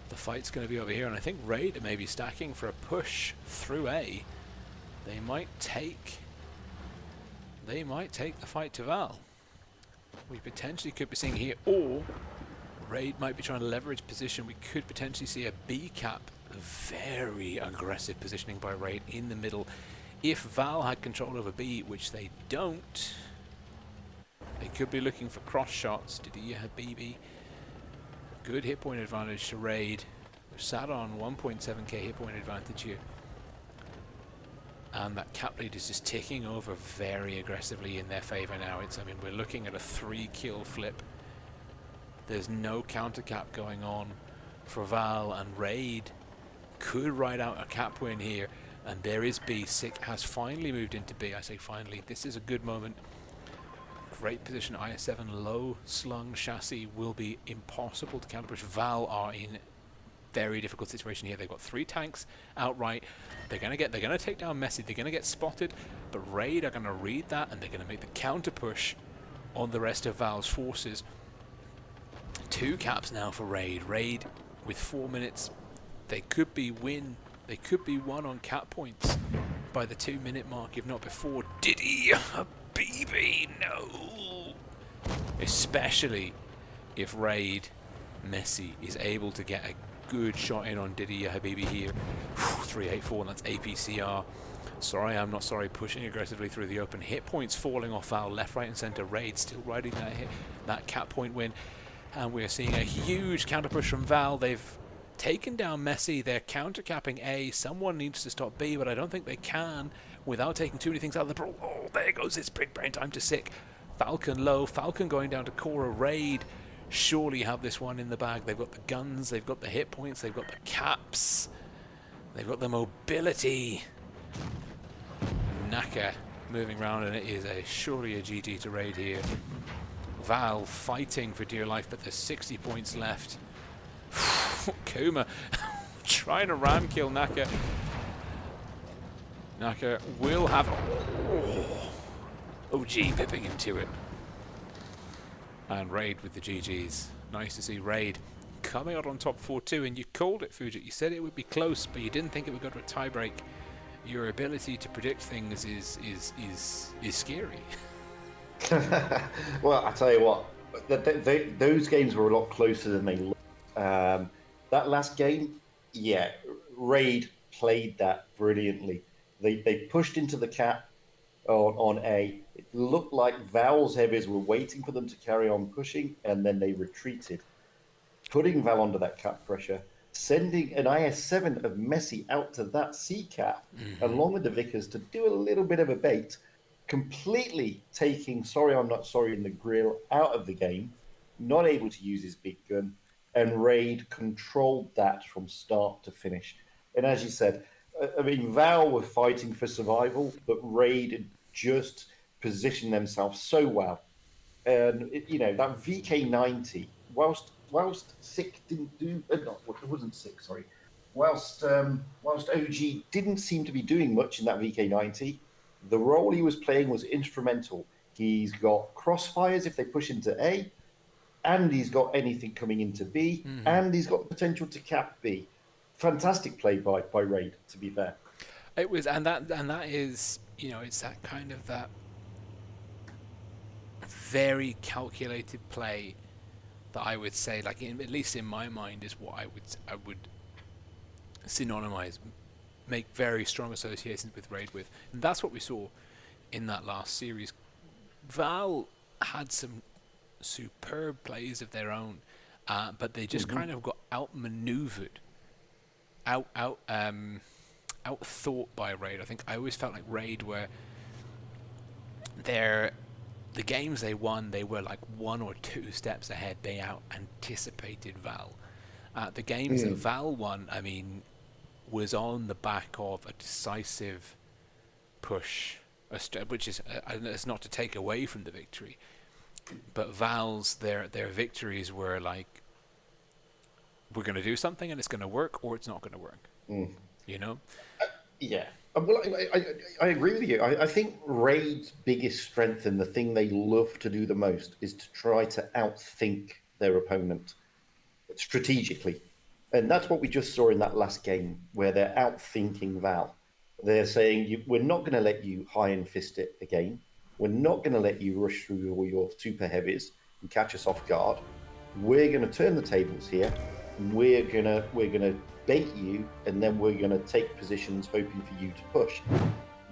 the fight's going to be over here, and I think Raid may be stacking for a push through A. They might take the fight to Val. We potentially could be seeing here, or Raid might be trying to leverage position. We could potentially see a B cap. Very aggressive positioning by Raid in the middle. If Val had control over B, which they don't, they could be looking for cross shots. Didier Habibi, good hit point advantage to Raid. They're sat on 1.7k hit point advantage here. And that cap lead is just ticking over very aggressively in their favor now. I mean, we're looking at a 3-kill flip. There's no counter cap going on for Val, and Raid could ride out a cap win here. And there is B. Sick has finally moved into B. I say finally. This is a good moment. Great position. IS-7 low slung chassis will be impossible to counterpush. Val are in very difficult situation here. They've got 3 tanks outright. They're gonna take down Messi. They're gonna get spotted, but Raid are gonna read that, and they're gonna make the counter push on the rest of Val's forces. 2 caps now for Raid. Raid with 4 minutes. They could be won on cap points by the 2-minute mark, if not before. Diddy Habibi, no. Especially if Raid Messi is able to get a good shot in on Didier Habibi here. 384, and that's APCR. Sorry, I'm not sorry. Pushing aggressively through the open. Hit points falling off Val, left, right, and center. Raid still riding that cap point win. And we're seeing a huge counter push from Val. They've taken down Messi. They're counter capping A. Someone needs to stop B, but I don't think they can without taking too many things out of the brawl. Oh, there goes its big brain time to Sick. Falcon low. Falcon going down to Cora. Raid surely have this one in the bag. They've got the guns, they've got the hit points, they've got the caps, they've got the mobility. Naka moving around, and it is surely a GG to Raid here. Val fighting for dear life, but there's 60 points left. Kuma trying to ram kill Naka. Naka will have OG pipping him to it. And Raid with the GGs. Nice to see Raid coming out on top 4-2, and you called it, Fuji. You said it would be close, but you didn't think it would go to a tiebreak. Your ability to predict things is scary. Well, I tell you what, those games were a lot closer than they looked. That last game, yeah, Raid played that brilliantly. They pushed into the cap on A. It looked like Val's heavies were waiting for them to carry on pushing, and then they retreated, putting Val under that cap pressure, sending an IS-7 of Messi out to that C cap, along with the Vickers, to do a little bit of a bait, completely taking Sorry I'm Not Sorry in the grill out of the game, not able to use his big gun, and Raid controlled that from start to finish. And as you said, I mean, Val were fighting for survival, but Raid had just positioned themselves so well. And, that VK90, whilst Sick didn't do... no, it wasn't Sick, sorry. Whilst OG didn't seem to be doing much in that VK90, the role he was playing was instrumental. He's got crossfires if they push into A, and he's got anything coming into B, and he's got the potential to cap B. Fantastic play by Raid, to be fair. It was, and that is, it's that kind of that very calculated play that I would say, like, at least in my mind, is what I would synonymize, make very strong associations with Raid with. And that's what we saw in that last series. Val had some superb plays of their own, but they just kind of got outmaneuvered, outthought by Raid. I think I always felt like Raid were their the games they won, they were like 1 or 2 steps ahead. They out anticipated Val. The games that Val won, I mean, was on the back of a decisive push, which is it's not to take away from the victory, but Val's their victories were like, we're going to do something and it's going to work, or it's not going to work. You know? Yeah. Well, I agree with you. I think Raid's biggest strength and the thing they love to do the most is to try to outthink their opponent strategically. And that's what we just saw in that last game, where they're outthinking Val. They're saying, we're not going to let you high and fist it again. We're not going to let you rush through all your super heavies and catch us off guard. We're going to turn the tables here. We're gonna bait you, and then we're gonna take positions hoping for you to push.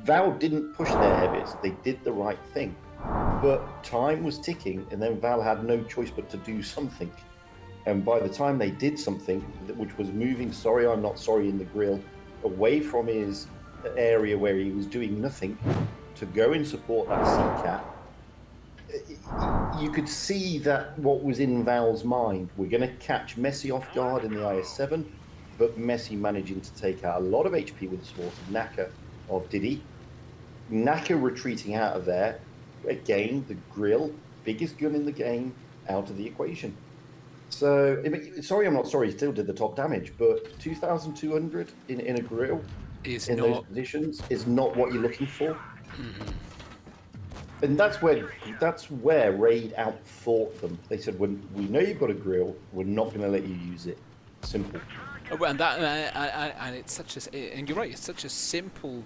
Val didn't push their heavies. They did the right thing. But time was ticking, and then Val had no choice but to do something. And by the time they did something, which was moving Sorry I'm Not Sorry in the grill away from his area where he was doing nothing to go and support that C-Cat, you could see that what was in Val's mind. We're going to catch Messi off guard in the IS-7, but Messi managing to take out a lot of HP with the sword of Naka of Diddy. Naka retreating out of there. Again, the grill, biggest gun in the game, out of the equation. So, Sorry I'm Not Sorry still did the top damage, but 2,200 in a grill is in not... those positions is not what you're looking for. And that's where Raid outthought them. They said, "We know you've got a grill. We're not going to let you use it. Simple." And that, and it's such a, and you're right. It's such a simple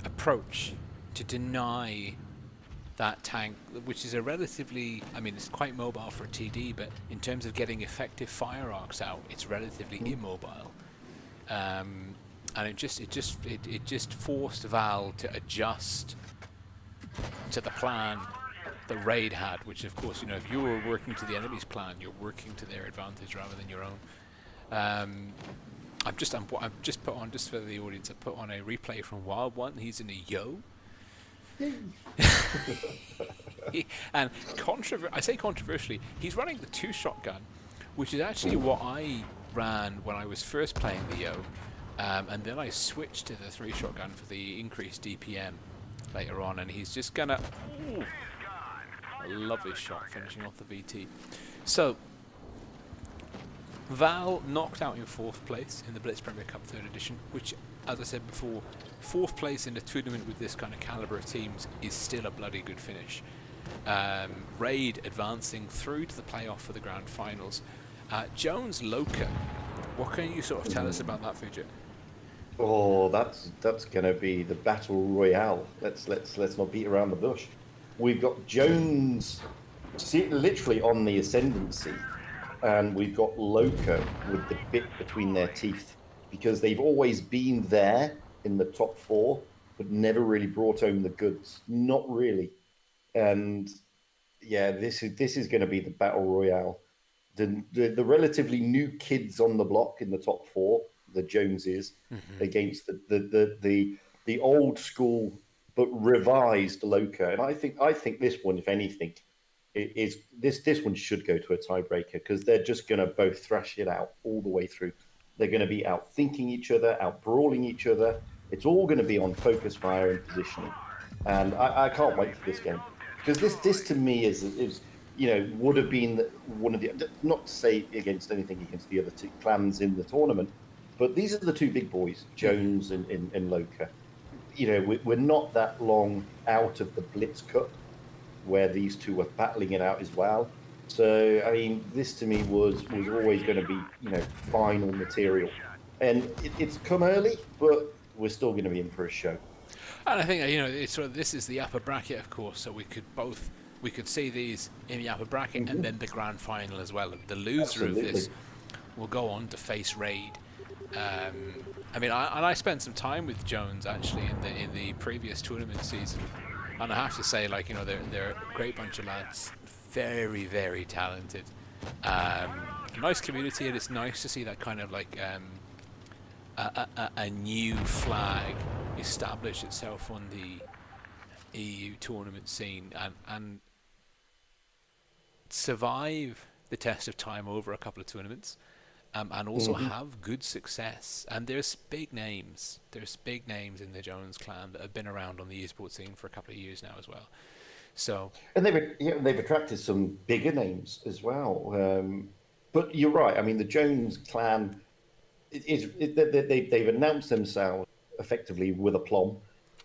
approach to deny that tank, which is a relatively, I mean, it's quite mobile for a TD, but in terms of getting effective fire arcs out, it's relatively immobile. And it just forced Val to adjust to the plan that Raid had, which of course, you know, if you were working to the enemy's plan, you're working to their advantage rather than your own. I've just put on, just for the audience, I put on a replay from Wild One. He's in a yo. And I say controversially, he's running the 2 shotgun, which is actually what I ran when I was first playing the yo, and then I switched to the 3 shotgun for the increased DPM later on, and he's just gonna a lovely shot finishing off the VT. So Val knocked out in 4th place in the Blitz Premier Cup 3rd edition, which, as I said before, 4th place in a tournament with this kind of caliber of teams is still a bloody good finish. Raid advancing through to the playoff for the grand finals. Jones Loca, what can you sort of tell us about that, Fujit? Oh, that's going to be the battle royale. Let's not beat around the bush. We've got Jones literally on the ascendancy, and we've got Loca with the bit between their teeth, because they've always been there in the top 4, but never really brought home the goods. Not really. And yeah, this is going to be the battle royale. The relatively new kids on the block in the top 4, the Joneses, against the old school but revised Loca. And I think this one, if anything, is this one should go to a tiebreaker, because they're just going to both thrash it out all the way through. They're going to be out thinking each other, out brawling each other. It's all going to be on focus fire and positioning. And I can't wait for this game, because this to me is you know, would have been one of the, not to say against anything against the other 2 clans in the tournament, but these are the 2 big boys, Jones and Loca. You know, we're not that long out of the Blitz Cup, where these 2 were battling it out as well. So, I mean, this to me was always going to be, you know, final material. And it's come early, but we're still going to be in for a show. And I think, you know, it's sort of, this is the upper bracket, of course, so we could see these in the upper bracket and then the grand final as well. The loser of this will go on to face Raid. I mean, I spent some time with Jones actually in the previous tournament season, and I have to say, like, you know, they're a great bunch of lads, very, very talented. Nice community, and it's nice to see that kind of like a new flag establish itself on EU tournament scene and survive the test of time over a couple of tournaments, and also have good success. And there's big names. There's big names in the Jones clan that have been around on the esports scene for a couple of years now as well. So, and they've attracted some bigger names as well. But you're right. I mean, the Jones clan they've announced themselves effectively with aplomb.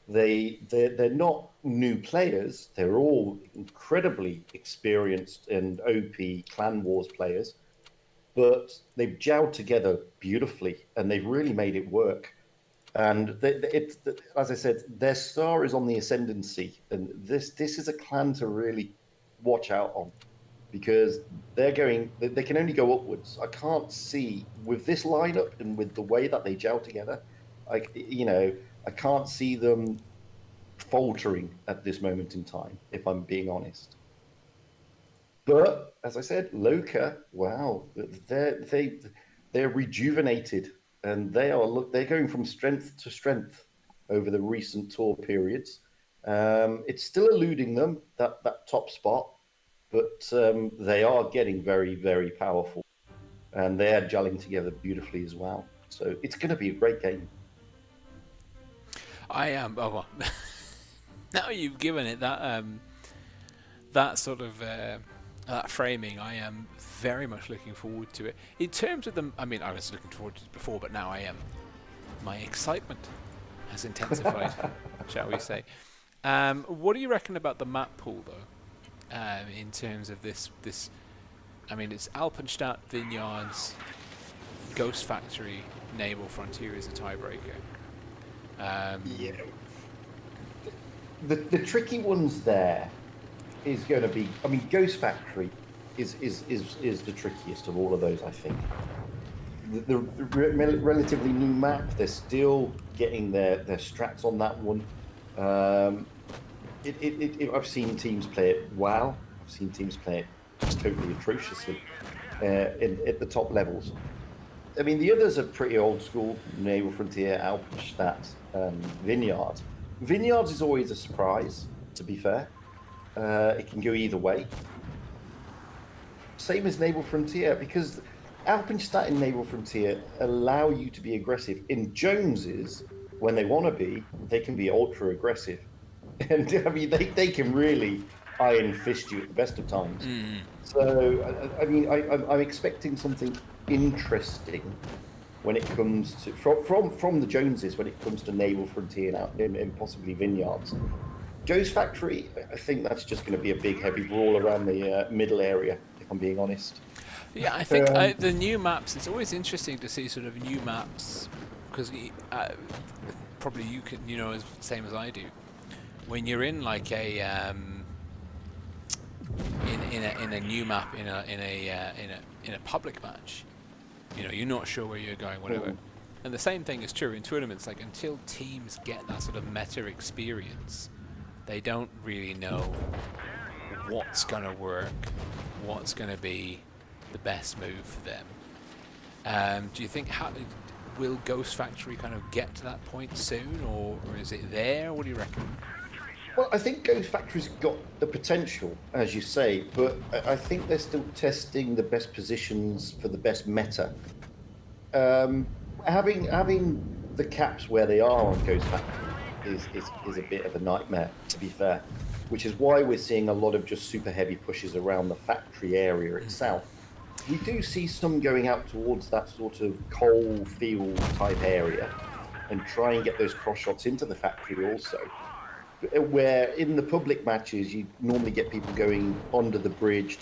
They're not new players. They're all incredibly experienced and OP clan wars players, but they've gelled together beautifully and they've really made it work. And as I said, their star is on the ascendancy, and this is a clan to really watch out on, because they can only go upwards. I can't see with this lineup and with the way that they gel together, I can't see them faltering at this moment in time, if I'm being honest. But as I said, Loca, wow, they're rejuvenated, and they're going from strength to strength over the recent tour periods. It's still eluding them, that top spot, but they are getting very, very powerful, and they are gelling together beautifully as well. So it's going to be a great game. I am. Oh, well. Now you've given it that sort of that framing, I am very much looking forward to it. In terms of them, I mean, I was looking forward to it before, but now I am. My excitement has intensified, shall we say. What do you reckon about the map pool, though? In terms of this, I mean, it's Alpenstadt, Vineyards, Ghost Factory, Naval Frontier is a tiebreaker. Yeah. The tricky ones there is going to be, I mean, Ghost Factory is the trickiest of all of those, I think. The relatively new map, they're still getting their strats on that one. I've seen teams play it well. I've seen teams play it just totally atrociously at the top levels. I mean, the others are pretty old school. Naval Frontier, Alpenstadt, Vineyards. Vineyards is always a surprise, to be fair. It can go either way. Same as Naval Frontier, because Alpenstadt and Naval Frontier allow you to be aggressive. In Jones's, when they want to be, they can be ultra aggressive. And I mean, they can really iron fist you at the best of times. So, I mean, I'm expecting something interesting when it comes to from the Joneses when it comes to Naval Frontier and possibly Vineyards. Ghost Factory, I think that's just going to be a big heavy brawl around the middle area, if I'm being honest. Yeah, I think the new maps, it's always interesting to see sort of new maps, because probably you know as same as I do, when you're in like a in a new map in a public match, you know, you're not sure where you're going, whatever. And the same thing is true in tournaments. Like, until teams get that sort of meta experience, they don't really know what's going to work, what's going to be the best move for them. Do you think will Ghost Factory kind of get to that point soon, or is it there? What do you reckon? Well, I think Ghost Factory's got the potential, as you say, but I think they're still testing the best positions for the best meta. Having the caps where they are on Ghost Factory is a bit of a nightmare, to be fair, which is why we're seeing a lot of just super heavy pushes around the factory area itself. We do see some going out towards that sort of coal field type area and try and get those cross shots into the factory also. Where in the public matches you normally get people going under the bridge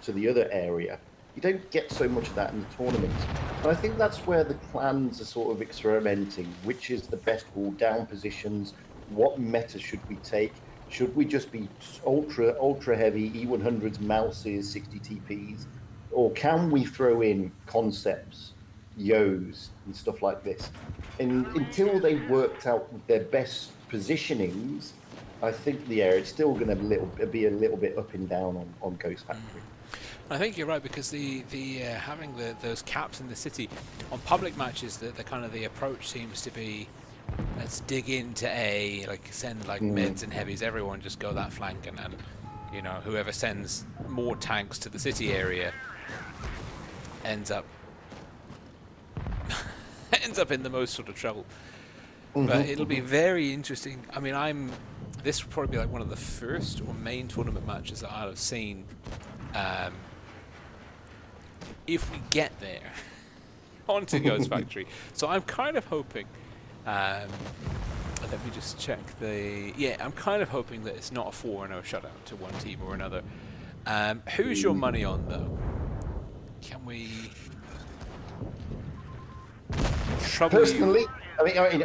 to the other area. You don't get so much of that in the tournament. And I think that's where the clans are sort of experimenting, which is the best wall down positions, what meta should we take? Should we just be ultra heavy E100s, mouses, 60 TPs? Or can we throw in concepts, Yos, and stuff like this? And until they've worked out their best positionings, I think it's still going to be a little bit up and down on Ghost Factory. I think you're right, because the having those caps in the city on public matches, the kind of the approach seems to be let's dig into A, like send like mids and heavies, everyone just go that flank, and you know, whoever sends more tanks to the city area ends up ends up in the most sort of trouble. But it'll be very interesting. I mean, this will probably be like one of the first or main tournament matches that I'll have seen. If we get there onto Ghost Factory. So I'm kind of hoping, let me just check I'm kind of hoping that it's not a 4-0 shutout to one team or another. Who's your money on, though? Can we trouble Personally, you? I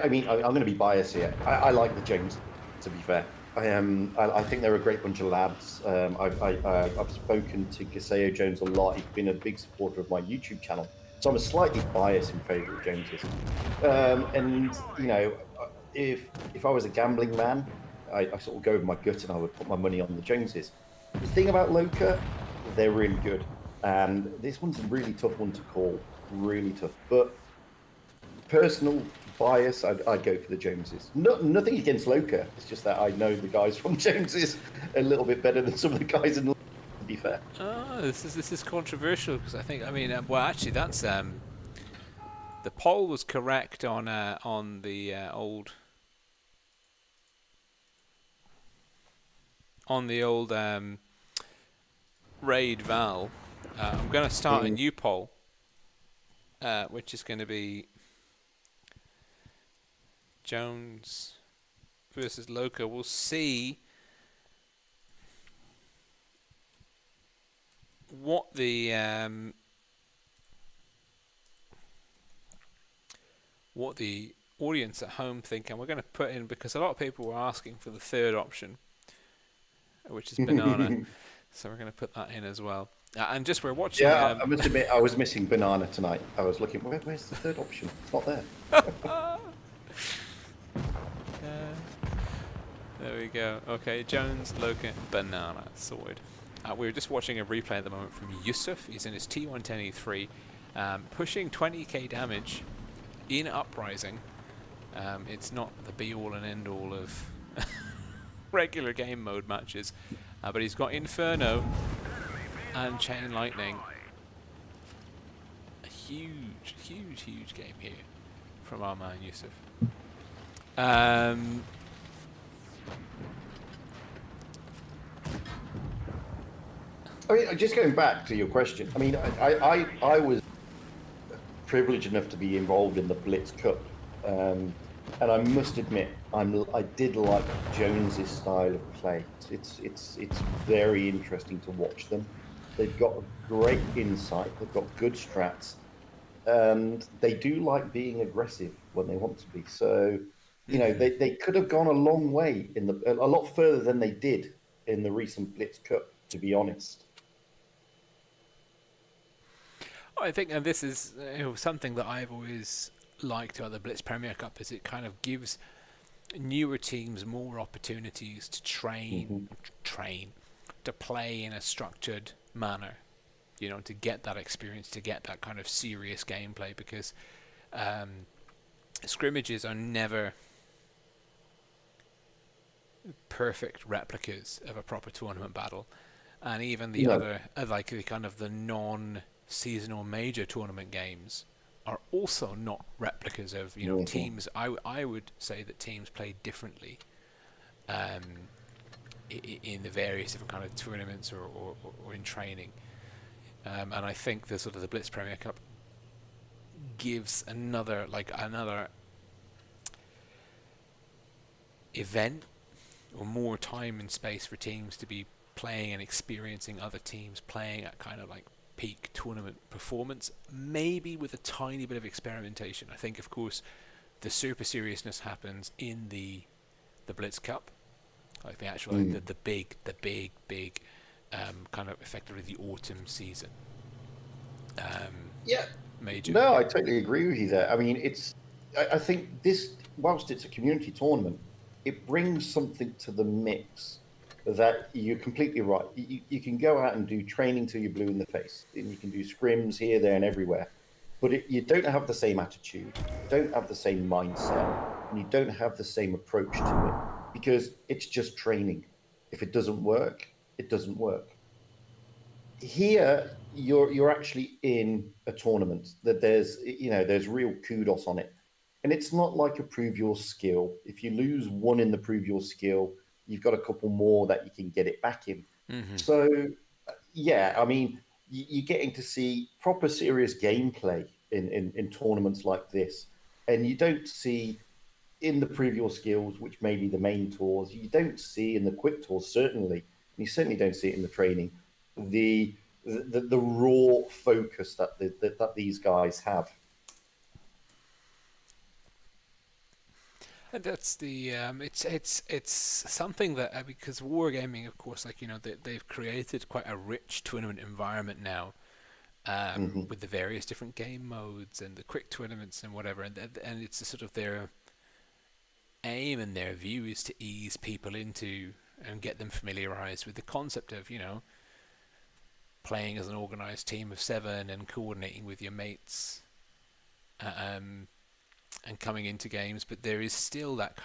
mean, I'm going to be biased here. I like the Jones, to be fair. I think they're a great bunch of lads. I've spoken to Gaseo Jones a lot. He's been a big supporter of my YouTube channel, so I'm slightly biased in favour of Joneses. And you know, if I was a gambling man, I sort of go with my gut and I would put my money on the Joneses. The thing about Loca, they're really good, and this one's a really tough one to call, really tough. But personal bias, I'd go for the Joneses. Nothing against Loca. It's just that I know the guys from Joneses a little bit better than some of the guys in Loca, to be fair. Oh, this is controversial, because I think, well, actually, that's the poll was correct on the old raid Val. I'm going to start a new poll, which is going to be Jones versus Loca. We'll see what the audience at home think, and we're going to put in, because a lot of people were asking for the third option, which is banana. So we're going to put that in as well. And just we're watching. Yeah, I must admit, I was missing banana tonight. I was looking. Where's the third option? It's not there. There we go. Okay, Jones, Loca, banana, sorted. We're just watching a replay at the moment from Yusuf. He's in his T110E3, pushing 20k damage in Uprising. It's not the be-all and end-all of regular game mode matches, but he's got Inferno and Chain Lightning. A huge, huge, huge game here from our man Yusuf. I mean, just going back to your question. I mean, I was privileged enough to be involved in the Blitz Cup, and I must admit, I did like Jones's style of play. It's very interesting to watch them. They've got great insight. They've got good strats, and they do like being aggressive when they want to be. So, you know, they could have gone a long way a lot further than they did in the recent Blitz Cup, to be honest. I think, and this is something that I've always liked about the Blitz Premier Cup, is it kind of gives newer teams more opportunities to train, to play in a structured manner, you know, to get that experience, to get that kind of serious gameplay, because scrimmages are never perfect replicas of a proper tournament battle, and even the other, like the kind of the non-seasonal major tournament games are also not replicas of, you know, teams. I would say that teams play differently in the various different kind of tournaments or in training, and I think the sort of the Blitz Premier Cup gives another event or more time and space for teams to be playing and experiencing other teams playing at kind of like peak tournament performance, maybe with a tiny bit of experimentation. I think, of course, the super seriousness happens in the Blitz Cup, like the actual the big kind of effectively the autumn season. Major. No, I totally agree with you there. I mean, I think this, whilst it's a community tournament, it brings something to the mix that you're completely right. You can go out and do training till you're blue in the face, and you can do scrims here, there, and everywhere. But you don't have the same attitude, don't have the same mindset. and you don't have the same approach to it because it's just training. If it doesn't work, it doesn't work. Here, you're actually in a tournament that there's real kudos on it, and it's not like a prove your skill. If you lose one in the prove your skill, you've got a couple more that you can get it back in. Mm-hmm. So yeah, I mean, you're getting to see proper serious gameplay in tournaments like this, and you don't see in the previous skills, which may be the main tours, you don't see in the quick tours certainly, and you certainly don't see it in the training, the the raw focus that these guys have. And that's the it's something that because wargaming, of course, like they've created quite a rich tournament environment now, with the various different game modes and the quick tournaments and whatever, and it's a sort of their aim and their view is to ease people into and get them familiarized with the concept of playing as an organized team of 7 and coordinating with your mates, and coming into games. But there is still that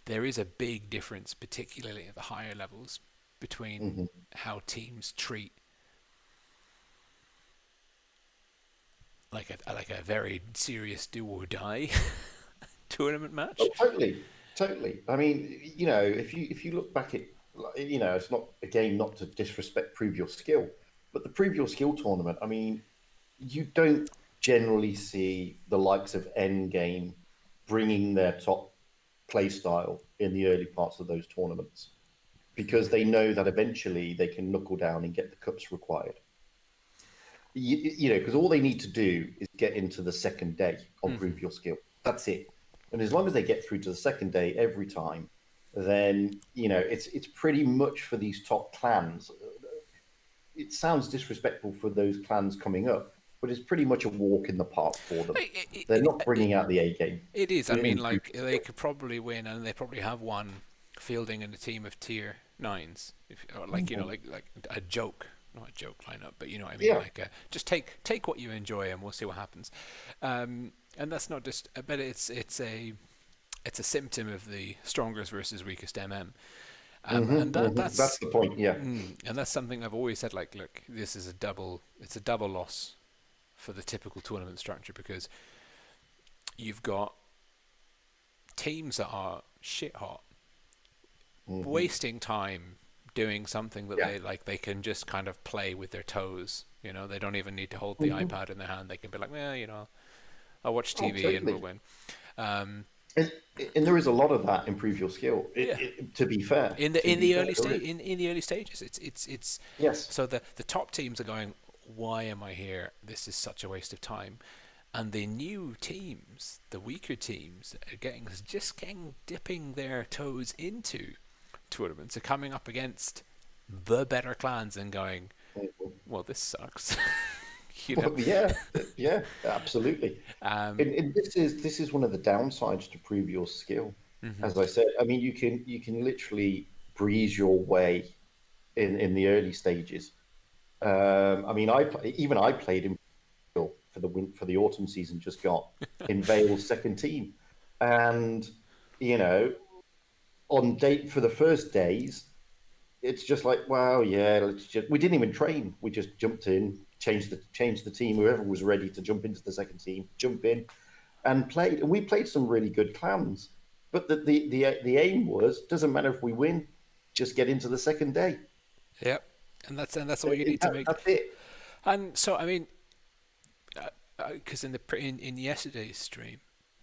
there is a big difference, particularly at the higher levels, between how teams treat like a very serious do or die tournament match. Oh, totally, totally. I mean, if you look back at, it's not a game not to disrespect Prove Your Skill, but the Prove Your Skill tournament. I mean, you don't generally see the likes of Endgame bringing their top play style in the early parts of those tournaments because they know that eventually they can knuckle down and get the cups required. Because all they need to do is get into the second day on Prove Your Skill. That's it. And as long as they get through to the second day every time, then it's pretty much for these top clans. It sounds disrespectful for those clans coming up, but it's pretty much a walk in the park for them. They're not bringing out the A game. It is. I mean, like they could probably win, and they probably have won fielding in a team of tier 9s, like a joke. Not a joke lineup, but you know what I mean. Yeah. Just take what you enjoy, and we'll see what happens. And that's not just, but it's a symptom of the strongest versus weakest MM. And that's the point, yeah. And that's something I've always said. Like, look, this is it's a double loss for the typical tournament structure because you've got teams that are shit hot, wasting time doing something that they can just kind of play with their toes. They don't even need to hold the iPad in their hand. They can be like, well, I'll watch TV and we'll win. And there is a lot of that improve your skill. To be fair, in the early stages, it's yes. So the top teams are going, why am I here? This is such a waste of time. And the new teams, the weaker teams, are dipping their toes into tournaments, are coming up against the better clans and going, well, this sucks. Well, yeah, absolutely. And this is one of the downsides to prove your skill. As I said, I mean, you can literally breeze your way in the early stages. I mean, I played in for the autumn season just got in Vale's second team, and on date for the first days, it's just like, wow, yeah, we didn't even train. We just jumped in, changed the team. Whoever was ready to jump into the second team, jump in, and played. And we played some really good clans. But the aim was, doesn't matter if we win, just get into the second day. Yep, and that's all you need to make. That's it. And so, I mean, because in yesterday's stream,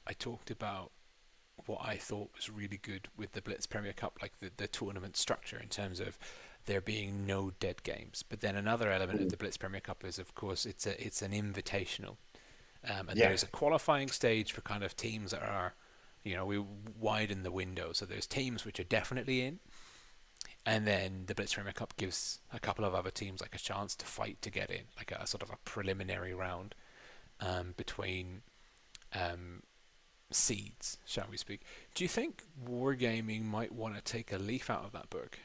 I talked about what I thought was really good with the Blitz Premier Cup, like the tournament structure in terms of there being no dead games. But then another element of the Blitz Premier Cup is, of course, it's an invitational, and there's a qualifying stage for kind of teams that are, we widen the window. So there's teams which are definitely in, and then the Blitz Premier Cup gives a couple of other teams like a chance to fight to get in, like a sort of a preliminary round between seeds, shall we speak. Do you think Wargaming might want to take a leaf out of that book?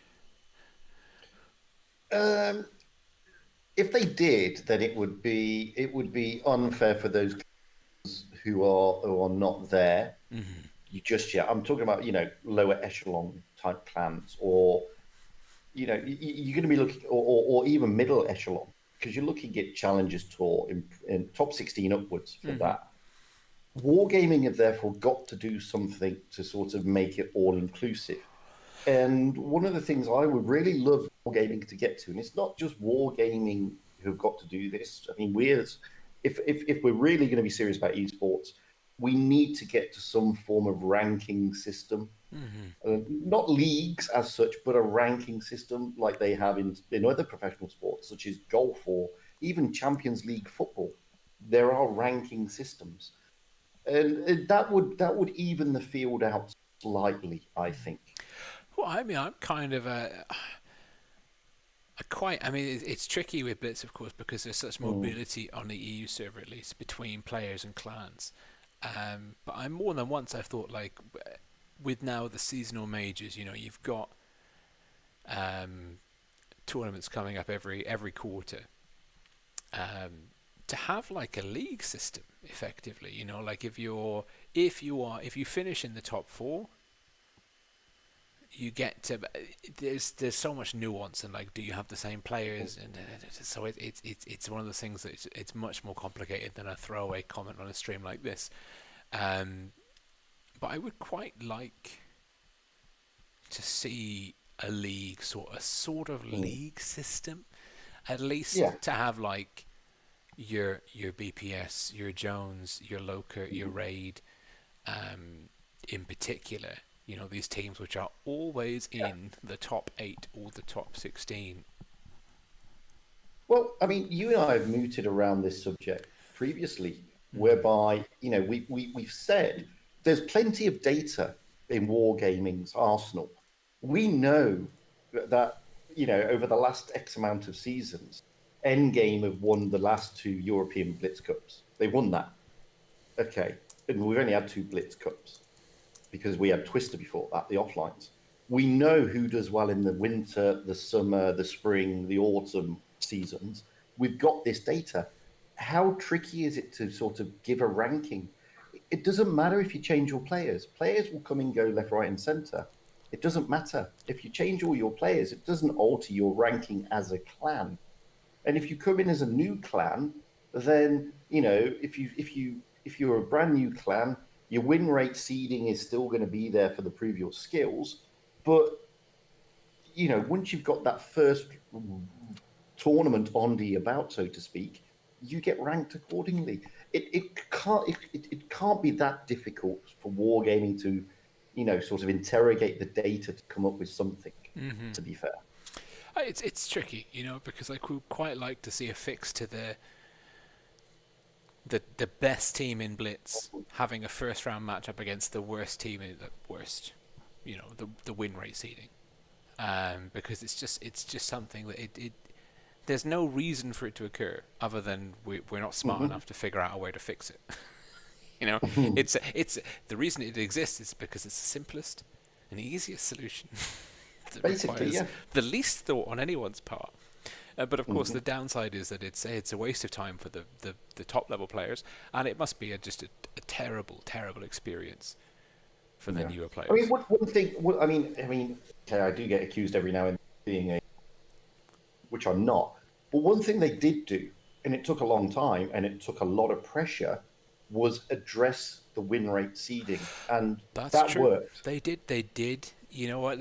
If they did, then it would be unfair for those who are not there, just yet. I'm talking about, lower echelon type clans, or, you're going to be looking, or even middle echelon, because you're looking at Challengers Tour in top 16 upwards for that. Wargaming have therefore got to do something to sort of make it all inclusive. And one of the things I would really love wargaming to get to, and it's not just wargaming who've got to do this. I mean, if we're really going to be serious about esports, we need to get to some form of ranking system. Not leagues as such, but a ranking system like they have in other professional sports, such as golf or even Champions League football. There are ranking systems, and that would even the field out slightly, I think. Well, I mean, I'm kind of I mean, it's tricky with Blitz, of course, because there's such mobility on the EU server, at least between players and clans. But I more than once I've thought, like, with now the seasonal majors, you've got tournaments coming up every quarter. To have like a league system, effectively, like if you finish in the top four, you get to there's so much nuance, and like, do you have the same players, and so it's one of those things that it's much more complicated than a throwaway comment on a stream like this. But I would quite like to see a league sort of league system, at least to have like your BPS, your Jones, your Loca, your Raid, in particular. These teams which are always in the top 8 or the top 16. Well, I mean, you and I have mooted around this subject previously, whereby, we've said there's plenty of data in Wargaming's arsenal. We know that, over the last X amount of seasons, Endgame have won the last 2 European Blitz Cups. They won that. Okay. And we've only had 2 Blitz Cups, because we had Twister before that, the offlines. We know who does well in the winter, the summer, the spring, the autumn seasons. We've got this data. How tricky is it to sort of give a ranking? It doesn't matter if you change your players. Players will come and go left, right, and center. It doesn't matter. If you change all your players, it doesn't alter your ranking as a clan. And if you come in as a new clan, then, if you're a brand new clan, your win rate seeding is still going to be there for the previous skills. But, once you've got that first tournament on the about, so to speak, you get ranked accordingly. It can't be that difficult for Wargaming to, sort of interrogate the data to come up with something, to be fair. It's tricky, because I would quite like to see a fix to the best team in Blitz having a first round matchup against the worst team in the win rate seeding, because it's just something that it there's no reason for it to occur other than we're not smart enough to figure out a way to fix it. It's the reason it exists is because it's the simplest and easiest solution that Basically, requires the least thought on anyone's part. But of course, the downside is that it's a waste of time for the top level players, and it must be just a terrible experience for the newer players. I mean, one thing. Okay, I do get accused every now and then of being which I'm not. But one thing they did do, and it took a long time, and it took a lot of pressure, was address the win rate seeding, and that true. worked. They did. You know what?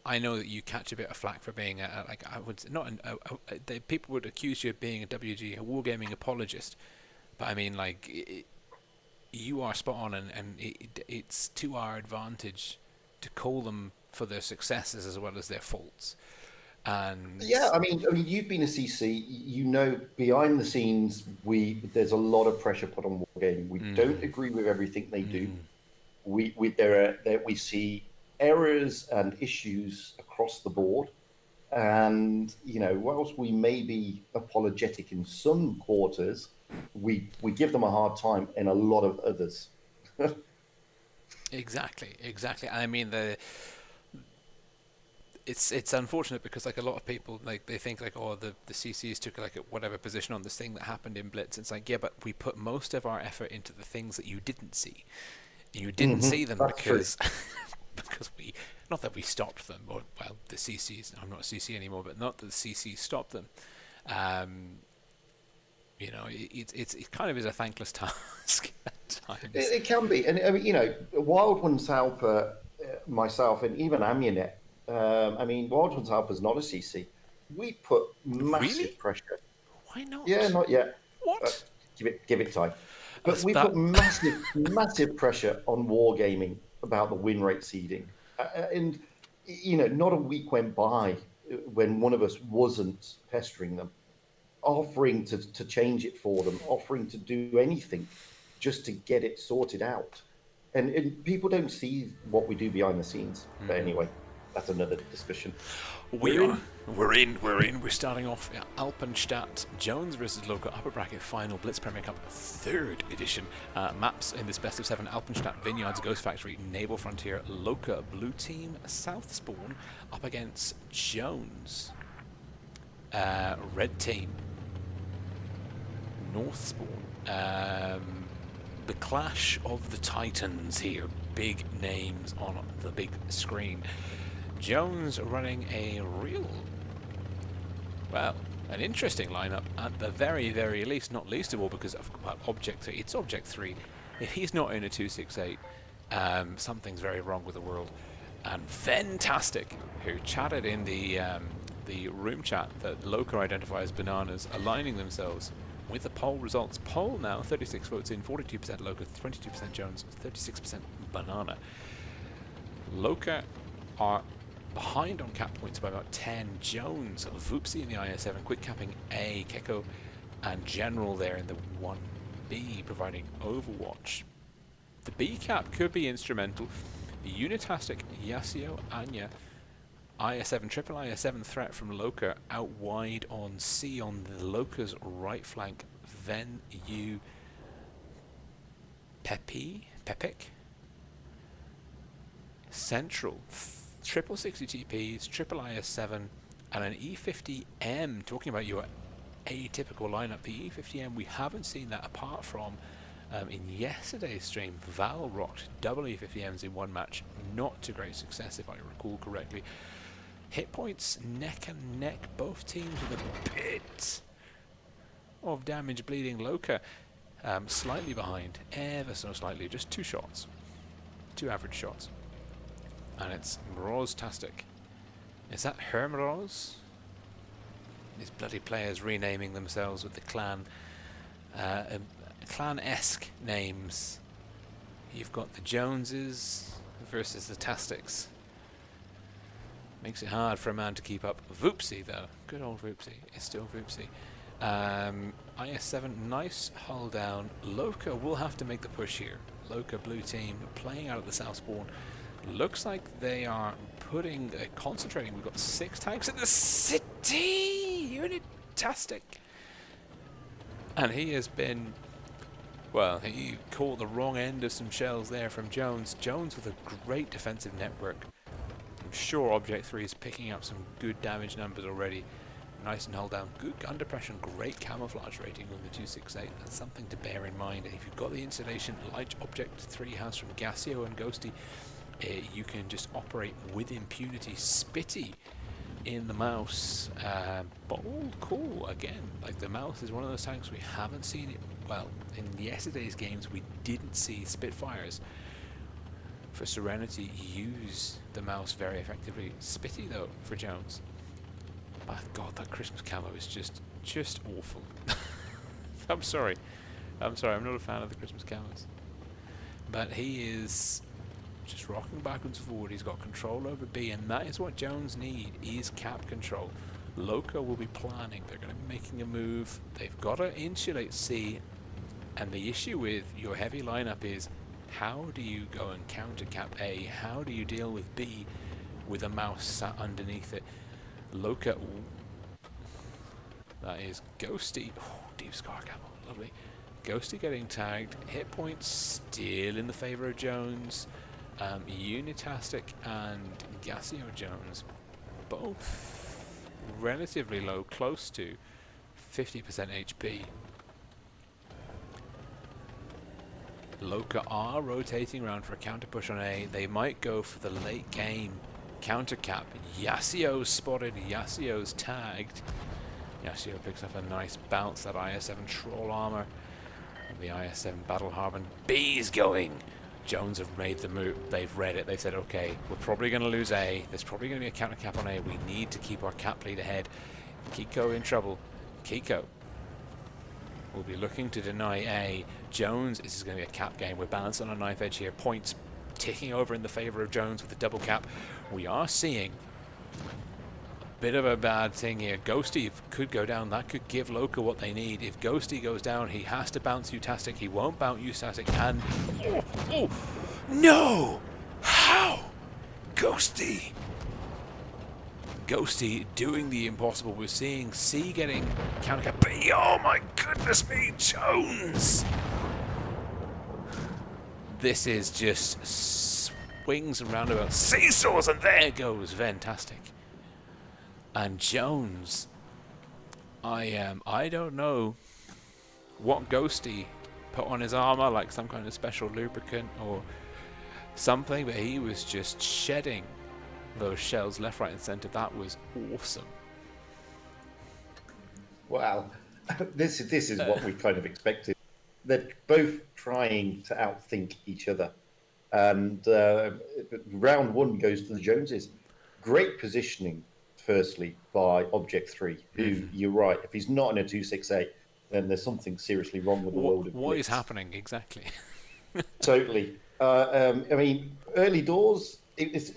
I know that you catch a bit of flack for being people would accuse you of being a wargaming apologist, but I mean, you are spot on, and it's to our advantage to call them for their successes as well as their faults. And I mean, you've been a CC. Behind the scenes, there's a lot of pressure put on Wargaming. We don't agree with everything they do. We see errors and issues across the board, and whilst we may be apologetic in some quarters, we give them a hard time in a lot of others. Exactly. I mean, it's unfortunate because a lot of people they think the CCs took whatever position on this thing that happened in Blitz. It's but we put most of our effort into the things that you didn't see. You didn't see them that's true. because because we, not that we stopped them, or well, the CCs. I'm not a CC anymore, but not that the CC stopped them. You know, it kind of is a thankless task at times. It can be, and I mean, you know, Wild Ones Alpha, myself, and even Amunet. I mean, Wild Ones Alpha is not a CC. We put massive Really? pressure. Why not? Yeah, not yet. What? Give it time. But That's we ba- put massive pressure on Wargaming about the win rate seeding, and you know, not a week went by when one of us wasn't pestering them, offering to change it for them, offering to do anything just to get it sorted out. And people don't see what we do behind the scenes. But anyway, that's another discussion. We're in. We're starting off at Alpenstadt. Jones versus Loca Upper Bracket Final Blitz Premier Cup 3rd edition. Maps in this best of 7: Alpenstadt, Vineyards, Ghost Factory, Naval Frontier, Loca Blue Team, South Spawn up against Jones. Red Team, North Spawn. The clash of the titans here. Big names on the big screen. Jones running a real, well, an interesting lineup at the very, very least, not least of all because of Object 3. It's Object 3. If he's not in a 268, something's very wrong with the world. And Fantastic, who chatted in the room chat that Loca identify as bananas, aligning themselves with the poll results. Poll now, 36 votes in, 42% Loca, 22% Jones, 36% Banana. Loca are behind on cap points by about 10. Jones, Voopsy in the IS-7, quick capping A, Keko, and General there in the 1B, providing Overwatch. The B cap could be instrumental. Unitastic, Yasuo, Anya, IS-7, triple IS-7 threat from Loca out wide on C on the Loca's right flank. Then you Pepik Central, triple 60 TPs, triple IS-7, and an E50M. Talking about your atypical lineup, the E50M, we haven't seen that apart from in yesterday's stream. Val rocked double E50Ms in one match, not to great success if I recall correctly. Hit points neck and neck, both teams with a bit of damage bleeding. Loca slightly behind, ever so slightly, just 2 shots, 2 average shots. And it's Mroz-tastic. Is that her Mroz? These bloody players renaming themselves with the clan-esque names. You've got the Joneses versus the Tastics. Makes it hard for a man to keep up. Voopsy, though. Good old Voopsy. It's still Voopsy. IS-7, nice hull down. Loca will have to make the push here. Loca blue team playing out of the south spawn. Looks like they are concentrating. We've got 6 tanks in the city. Unitastic. And he has been, well, he caught the wrong end of some shells there from Jones. Jones with a great defensive network. I'm sure Object 3 is picking up some good damage numbers already. Nice and hull down. Good under pressure and great camouflage rating on the 268. That's something to bear in mind. And if you've got the installation like Object 3 has from Gasio and Ghosty, you can just operate with impunity. Spitty in the mouse. Bold, cool again. Like, the mouse is one of those tanks we haven't seen it. Well, in yesterday's games we didn't see Spitfires for Serenity use the mouse very effectively. Spitty though for Jones. But God, that Christmas camo is just awful. I'm sorry. I'm not a fan of the Christmas camos. But he is just rocking backwards and forward. He's got control over B, and that is what Jones need, is cap control. Loca will be planning. They're going to be making a move. They've got to insulate C, and the issue with your heavy lineup is, how do you go and counter cap A? How do you deal with B with a mouse sat underneath it? Loca, that is Ghosty. Oh, deep scar camo, lovely. Ghosty getting tagged. Hit points still in the favour of Jones. Unitastic and Gasio Jones, both relatively low, close to 50% HP. Loca are rotating around for a counter push on A. They might go for the late game counter cap. Yasio's spotted. Yasio's tagged. Yasio picks up a nice bounce. That IS-7 troll armor. And the IS-7 battle harpoon. B's going. Jones have made the move. They've read it. They've said, okay, we're probably going to lose A. There's probably going to be a counter cap on A. We need to keep our cap lead ahead. Kiko in trouble. Kiko will be looking to deny A. Jones, this is going to be a cap game. We're balanced on a knife edge here. Points ticking over in the favor of Jones with a double cap. We are seeing a bit of a bad thing here. Ghosty could go down. That could give Loca what they need. If Ghosty goes down, he has to bounce Utastic. He won't bounce Utastic. And oh, no! How? Ghosty doing the impossible. We're seeing C getting counter cap. Oh my goodness me, Jones! This is just swings and roundabouts, seesaws, and there goes Fantastic. And Jones, I don't know what Ghosty put on his armor, like some kind of special lubricant or something, but he was just shedding those shells left, right, and center. That was awesome. Wow, this is what we kind of expected. They're both trying to outthink each other, and round one goes to the Joneses. Great positioning, firstly by Object 3, who you're right. If he's not in a 268, then there's something seriously wrong with the world of what blitz. is happening exactly? Totally. I mean, early doors.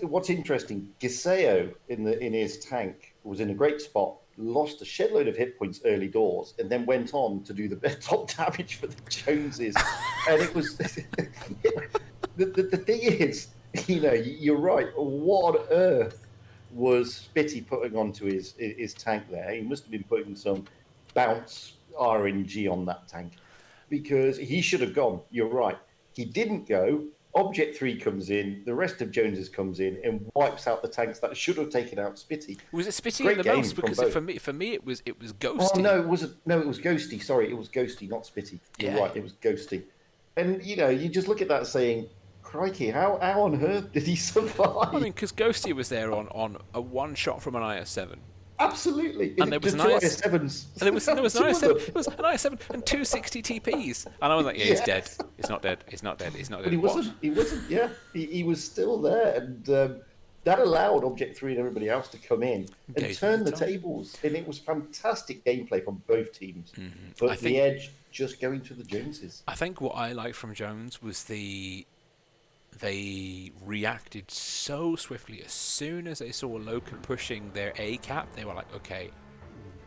What's interesting, Giseo in his tank was in a great spot, lost a shed load of hit points early doors, and then went on to do the top damage for the Joneses. And it was the thing is, you're right. What on earth was Spitty putting onto his tank there? He must have been putting some bounce RNG on that tank, because he should have gone. You're right. He didn't go. Object 3 comes in, the rest of Joneses comes in and wipes out the tanks that should have taken out Spitty. Was it Spitty Great in the game most? Because for me it was Ghosty. Oh no, it was Ghosty. Sorry, it was Ghosty, not Spitty. You're right, it was Ghosty. And you just look at that saying, crikey, how on earth did he survive? I mean, because Ghosty was there on a one shot from an IS-7. Absolutely. And there was an IS-7s. And there was an IS-7. It was an IS-7 and 260 TPs. And I was like, yeah, he's dead. He's not dead. He's not dead. He's not dead. But he wasn't. He wasn't. Yeah, he was still there, and that allowed Object 3 and everybody else to come in and turn the tables. And it was fantastic gameplay from both teams. Mm-hmm. But the edge just going to the Joneses. I think what I liked from Jones was they reacted so swiftly. As soon as they saw Loca pushing their A cap, they were like, okay,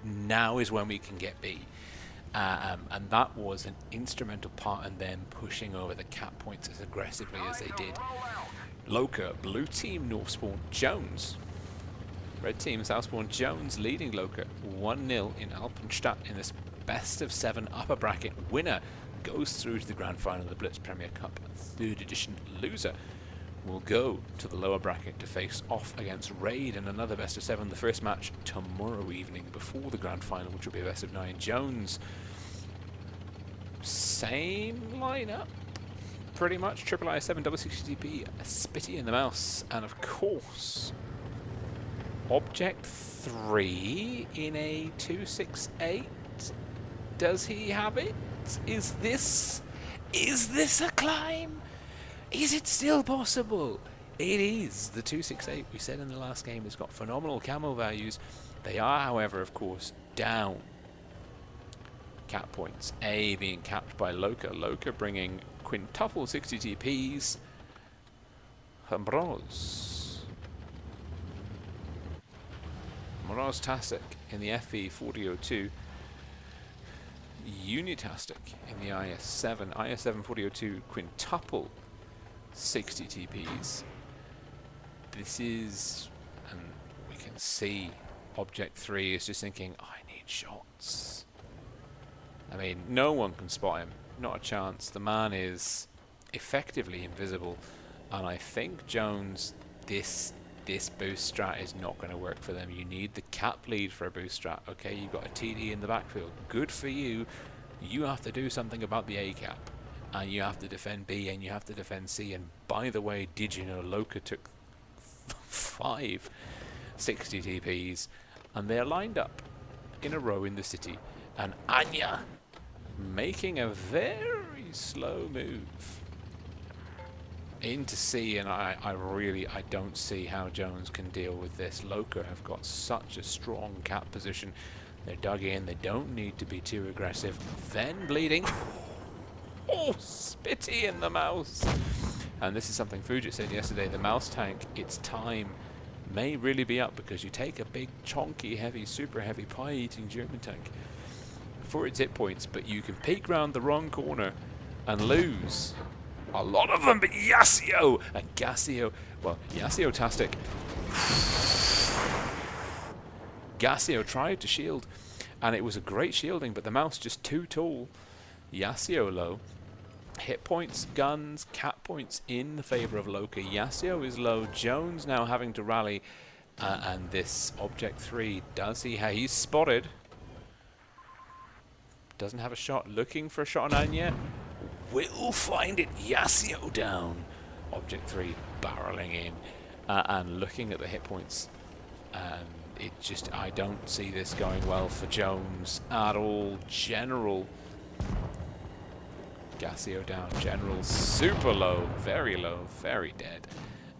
now is when we can get B. And that was an instrumental part in them pushing over the cap points as aggressively as they did. Loca, blue team, North Spawn, Jones. Red team, South Spawn, Jones leading Loca 1-0 in Alpenstadt in this best of 7 upper bracket. Winner goes through to the grand final of the Blitz Premier Cup 3rd edition. Loser will go to the lower bracket to face off against Raid in another best of 7. The first match tomorrow evening before the grand final, which will be a best of 9. Jones, same lineup, pretty much. Triple IS-7, double 60TP, Spitty in the mouse, and of course Object 3 in a 268. Does he have it? Is this a climb? Is it still possible? It is. The 268 we said in the last game has got phenomenal camo values. They are, however, of course, down cap points. A being capped by Loca. Loca bringing quintuple 60 TPs. Ambros Tastic in the FE 4002. Unitastic in the IS-7. IS-7 4002 quintuple 60 TPs. This is, and we can see Object 3 is just thinking, I need shots. I mean, no one can spot him. Not a chance. The man is effectively invisible. And I think Jones, this boost strat is not going to work for them. You need the cap lead for a boost strat. Okay, you've got a TD in the backfield. Good for you. You have to do something about the A cap. and you have to defend B, and you have to defend C. And by the way, did you know Loca took 5 60 TPs, and they're lined up in a row in the city, and Anya making a very slow move into C, and I don't see how Jones can deal with this. Loca have got such a strong cap position. They're dug in, they don't need to be too aggressive. Then bleeding. Oh, Spitty in the mouse. And this is something Fujit said yesterday, the mouse tank, its time may really be up, because you take a big, chonky, heavy, super heavy, pie-eating German tank for its hit points, but you can peek round the wrong corner and lose a lot of them. But Yasuo and Gassio, well, Yasuo-tastic. Gassio tried to shield, and it was a great shielding, but the mouse just too tall. Yasuo low. Hit points, guns, cap points in the favor of Loca. Yasuo is low. Jones now having to rally, and this Object 3, does he? He's spotted. Doesn't have a shot. Looking for a shot on Anya. Will find it. Yasuo down. Object 3 barreling in, and looking at the hit points. And it just, I don't see this going well for Jones at all. General. Gassio down. General super low. Very low. Very dead.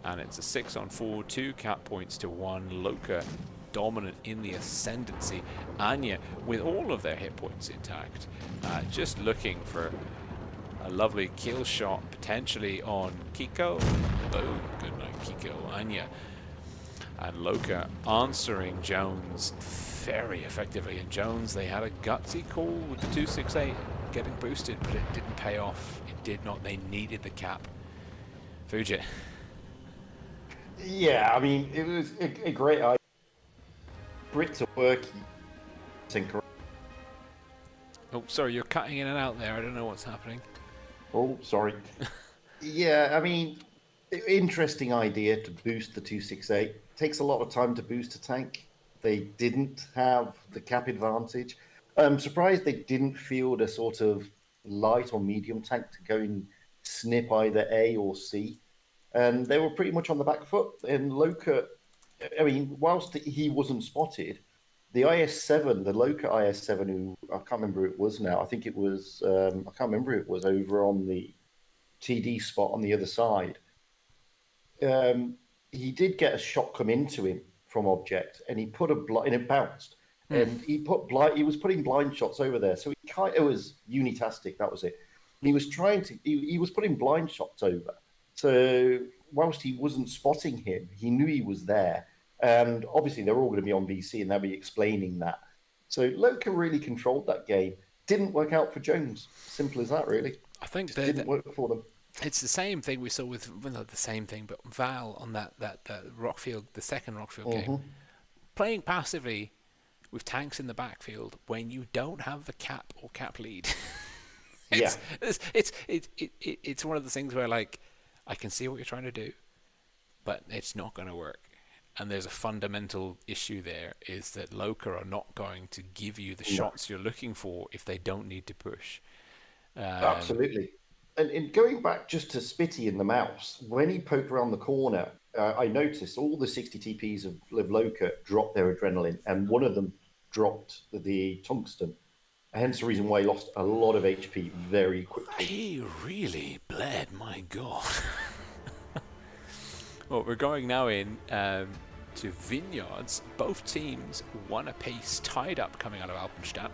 And it's a 6-on-4. 2 cap points to 1. Loca dominant in the ascendancy. Anya with all of their hit points intact. Just looking for a lovely kill shot potentially on Kiko. Boom. Good night, Kiko. Anya. And Loca answering Jones very effectively. And Jones, they had a gutsy call with the 268 getting boosted, but it didn't pay off. It did not. They needed the cap. Fujit. Yeah, I mean, it was a great idea. Brits are working. Oh, sorry, you're cutting in and out there. I don't know what's happening. Oh, sorry. Yeah, I mean, interesting idea to boost the 268. Takes a lot of time to boost a tank. They didn't have the cap advantage. I'm surprised they didn't field a sort of light or medium tank to go and snip either A or C. And they were pretty much on the back foot. And Loca, I mean, whilst he wasn't spotted, the IS-7, the Loca IS-7, who I can't remember who it was now. I think it was, I can't remember who it was, over on the TD spot on the other side. He did get a shot come into him from Object, and he put and it bounced. And he was putting blind shots over there. So it was unitastic, that was it. And he was he was putting blind shots over. So whilst he wasn't spotting him, he knew he was there. And obviously they're all going to be on VC, and they'll be explaining that. So Loca really controlled that game. Didn't work out for Jones. Simple as that, really. I think it didn't work for them. It's the same thing we saw with, well, not the same thing, but Val on that Rockfield, the second Rockfield game. Playing passively with tanks in the backfield when you don't have the cap or cap lead. It's one of the things where, like, I can see what you're trying to do, but it's not going to work. And there's a fundamental issue there, is that Loca are not going to give you the shots you're looking for if they don't need to push. Absolutely. And going back just to Spitty in the mouse, when he poked around the corner, I noticed all the 60 TPs of Loca dropped their adrenaline, and one of them dropped the tungsten. Hence the reason why he lost a lot of HP very quickly. He really bled, my God. Well, we're going now in to Vineyards. Both teams 1 apiece, tied up coming out of Alpenstadt.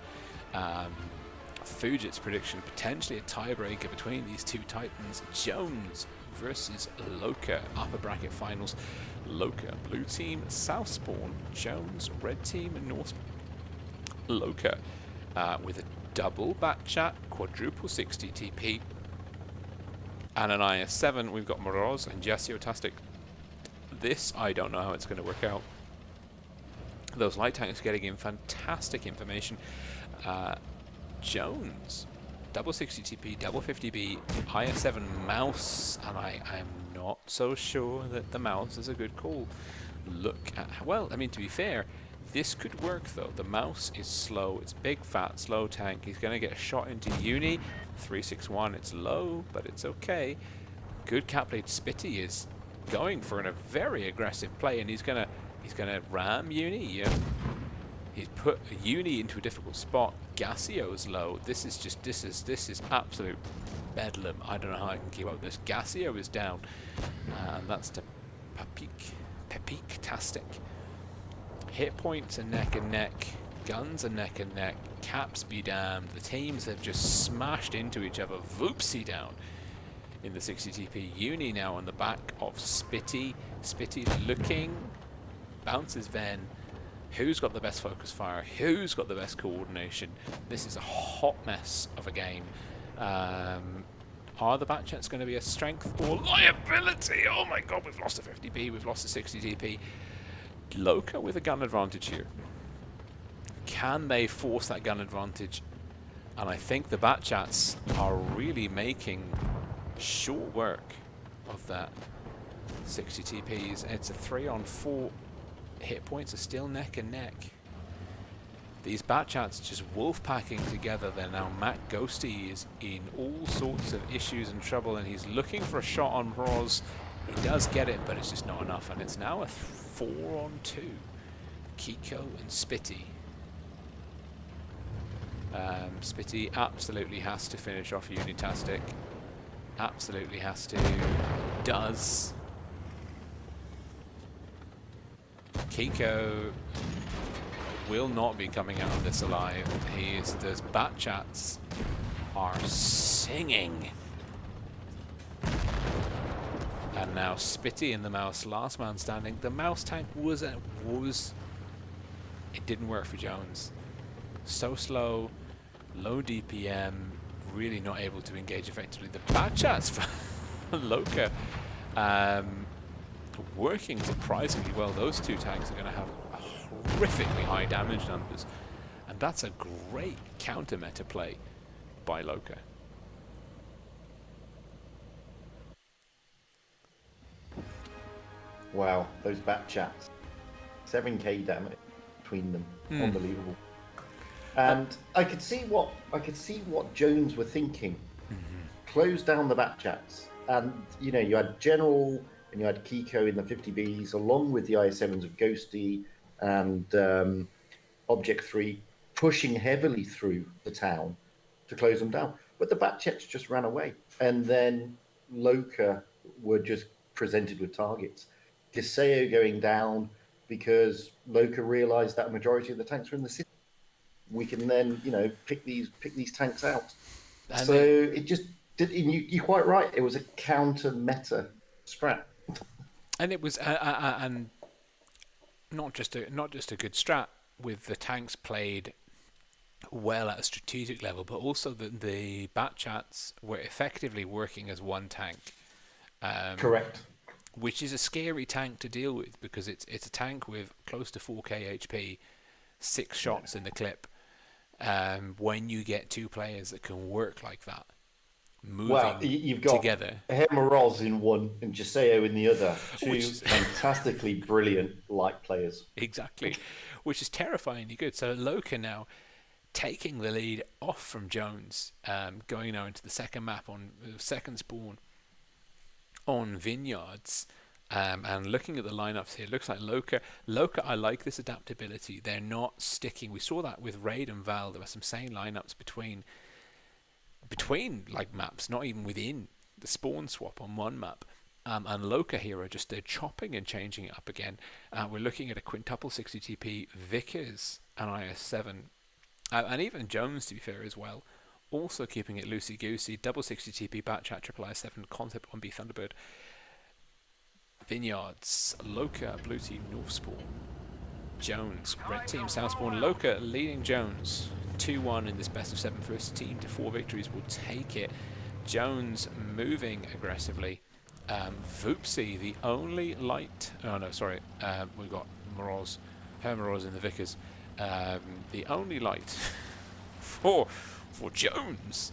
Fujit's prediction, potentially a tiebreaker between these two titans. Jones versus Loca, upper bracket finals. Loca, blue team, south spawn. Jones, red team, north. Loca with a double bat chat, quadruple 60 TP, and an IS-7. We've got Moroz and Yasuo-tastic. This, I don't know how it's going to work out. Those light tanks getting in fantastic information. Jones, double 60 TP, double 50B, IS-7 mouse, and I'm not so sure that the mouse is a good call. Look at, well, I mean, to be fair, This could work though. The mouse is slow. It's big, fat, slow tank. He's going to get a shot into Uni. 361. It's low, but it's okay. Good cap lead. Spitty is going for a very aggressive play, and he's gonna ram Uni. Yeah. He's put Uni into a difficult spot. Gassio's low. This is absolute bedlam. I don't know how I can keep up with this. Gassio is down, and that's to Pepik-tastic. Hit points are neck and neck. Guns are neck and neck. Caps be damned. The teams have just smashed into each other. Voopsie down in the 60 TP. Uni now on the back of Spitty. Spitty looking. Bounces Ven. Who's got the best focus fire? Who's got the best coordination? This is a hot mess of a game. Are the Batchets going to be a strength or liability? Oh my god, we've lost a 50p, we've lost a 60 DP. Loca with a gun advantage here. Can they force that gun advantage? And I think the Batchats are really making short work of that 60 TPs. It's a 3-on-4. Hit points are still neck and neck. These Batchats just wolf packing together. They're now Matt Ghosty is in all sorts of issues and trouble, and he's looking for a shot on Roz. He does get it, but it's just not enough, and it's now a 4-on-2. Kiko and Spitty. Spitty absolutely has to finish off Unitastic. Absolutely has to. Does. Kiko will not be coming out of this alive. Those Batchats are singing. And now Spitty and the mouse, last man standing. The mouse tank it didn't work for Jones. So slow, low DPM, really not able to engage effectively. The Batchats for Loca working surprisingly well. Those two tanks are going to have horrifically high damage numbers, and that's a great counter meta play by Loca. Wow, those Batchats. 7k damage between them. Unbelievable. And I could see what Jones were thinking. Close down the Batchats. And you had General and you had Kiko in the 50Bs, along with the IS7s of Ghosty and Object 3, pushing heavily through the town to close them down. But the Batchets just ran away. And then Loca were just presented with targets. Giseo going down because Loca realised that a majority of the tanks were in the city. We can then, pick these tanks out. And so it just did. You're quite right. It was a counter meta strat. And it was, and not just a good strat with the tanks played well at a strategic level, but also the Batchats were effectively working as one tank. Correct. Which is a scary tank to deal with because it's a tank with close to 4k HP, 6 shots in the clip. When you get two players that can work like that, moving you've got together. Hemaroz in one and Giseo in the other. Two fantastically brilliant light players. Exactly, which is terrifyingly good. So Loca now taking the lead off from Jones, going now into the second map on second spawn on Vineyards. And looking at the lineups here, it looks like Loca, I like this adaptability. They're not sticking. We saw that with Raid and Val. There were some sane lineups between like maps, not even within the spawn swap on one map. And Loca here are just they're chopping and changing it up again. We're looking at a quintuple 60 TP, Vickers and IS7, and even Jones, to be fair, as well. Also keeping it loosey goosey. Double 60 TP, Batchat, triple IS7, Concept 1B Thunderbird. Vineyards, Loca, blue team, north spawn. Jones, red team, south spawn. Loca leading Jones 2-1 in this best of 7. First team to 4 victories will take it. Jones moving aggressively. Voopsie, the only light. Oh no, sorry. We've got Moroz, Hermoroz in the Vickers. The only light for Jones,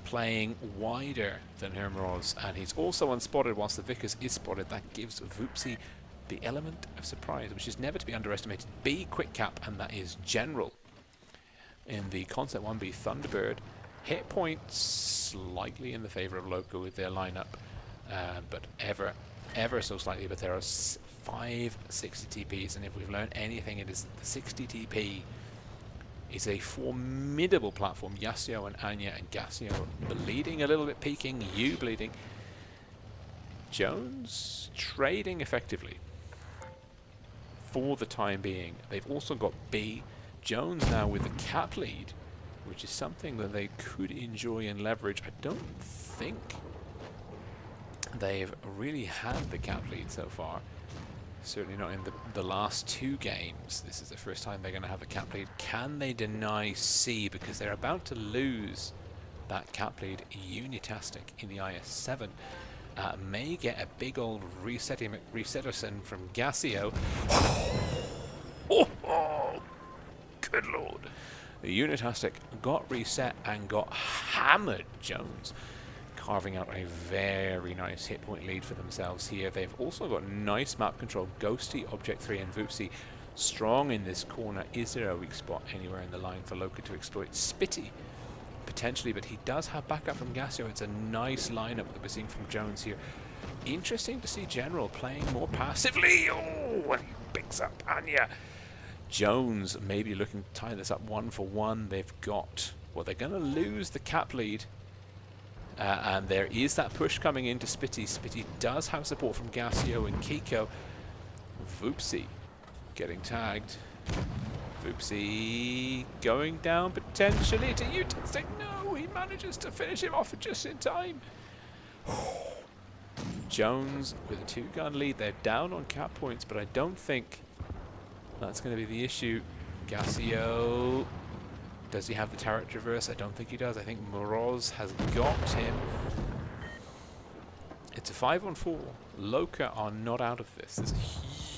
playing wider than Hermoroz, and he's also unspotted whilst the Vickers is spotted. That gives Voopsie the element of surprise, which is never to be underestimated. B, quick cap, and that is general. In the Concept 1B Thunderbird, hit points slightly in the favor of Loca with their lineup, but ever so slightly. But there are 5 60 TPs, and if we've learned anything, it is that the 60 TP is a formidable platform. Yasuo and Anya and Gasio bleeding a little bit, peeking, you bleeding. Jones trading effectively for the time being. They've also got B. Jones now with the cap lead, which is something that they could enjoy and leverage. I don't think they've really had the cap lead so far. Certainly not in the last 2 games. This is the first time they're going to have the cap lead. Can they deny C? Because they're about to lose that cap lead. Unitastic in the IS-7 may get a big old resetterson from Gasio. Oh, good lord. The Unitastic got reset and got hammered. Jones carving out a very nice hit point lead for themselves here. They've also got nice map control. Ghosty, Object 3 and Voopsy strong in this corner. Is there a weak spot anywhere in the line for Loca to exploit? Spitty potentially, but he does have backup from Gasio. It's a nice lineup that we're seeing from Jones here. Interesting to see General playing more passively. Oh, and he picks up Anya. Jones maybe looking to tie this up 1-for-1. They've got, well, they're going to lose the cap lead. And there is that push coming into Spitty. Spitty does have support from Gasio and Kiko. Voopsy getting tagged. Voopsy going down potentially to Utastic. No, he manages to finish him off just in time. Jones with a 2-gun lead. They're down on cap points, but I don't think that's going to be the issue. Gasio, does he have the turret reverse? I don't think he does. I think Moroz has got him. It's a 5-on-4. Loca are not out of this. It's a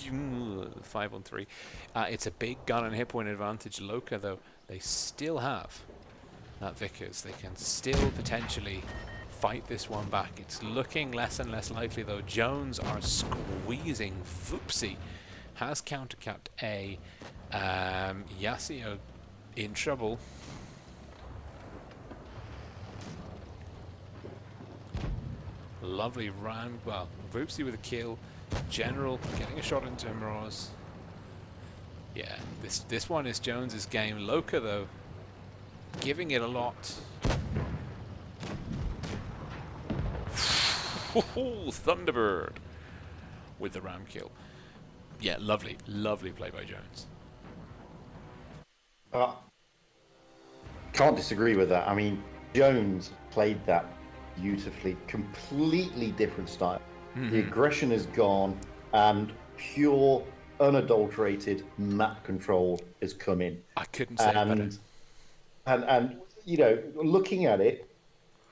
5-on-3. It's a big gun and hit point advantage. Loca, though, they still have that Vickers. They can still potentially fight this one back. It's looking less and less likely, though. Jones are squeezing. Voopsy has countercapped A. Yasuo in trouble. Lovely round. Well, Voopsy with a kill. General getting a shot into Moroz. Yeah, this one is Jones's game. Loca, though, giving it a lot. Thunderbird with the ram kill. Yeah, lovely play by Jones. Can't disagree with that. I mean, Jones played that beautifully. Completely different style. The aggression is gone, and pure, unadulterated map control has come in. I couldn't say it better. And you know, looking at it,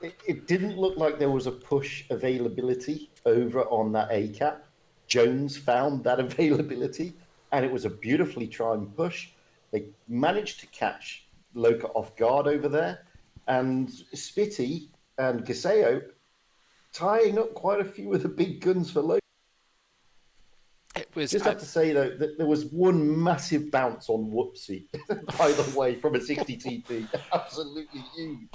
it didn't look like there was a push availability over on that A cap. Jones found that availability, and it was a beautifully timed push. They managed to catch Loca off guard over there, and Spitty and Gaseo tying up quite a few of the big guns for Loca. It was. Just have to say though that there was one massive bounce on Whoopsie, by the way, from a 60 TP. Absolutely huge.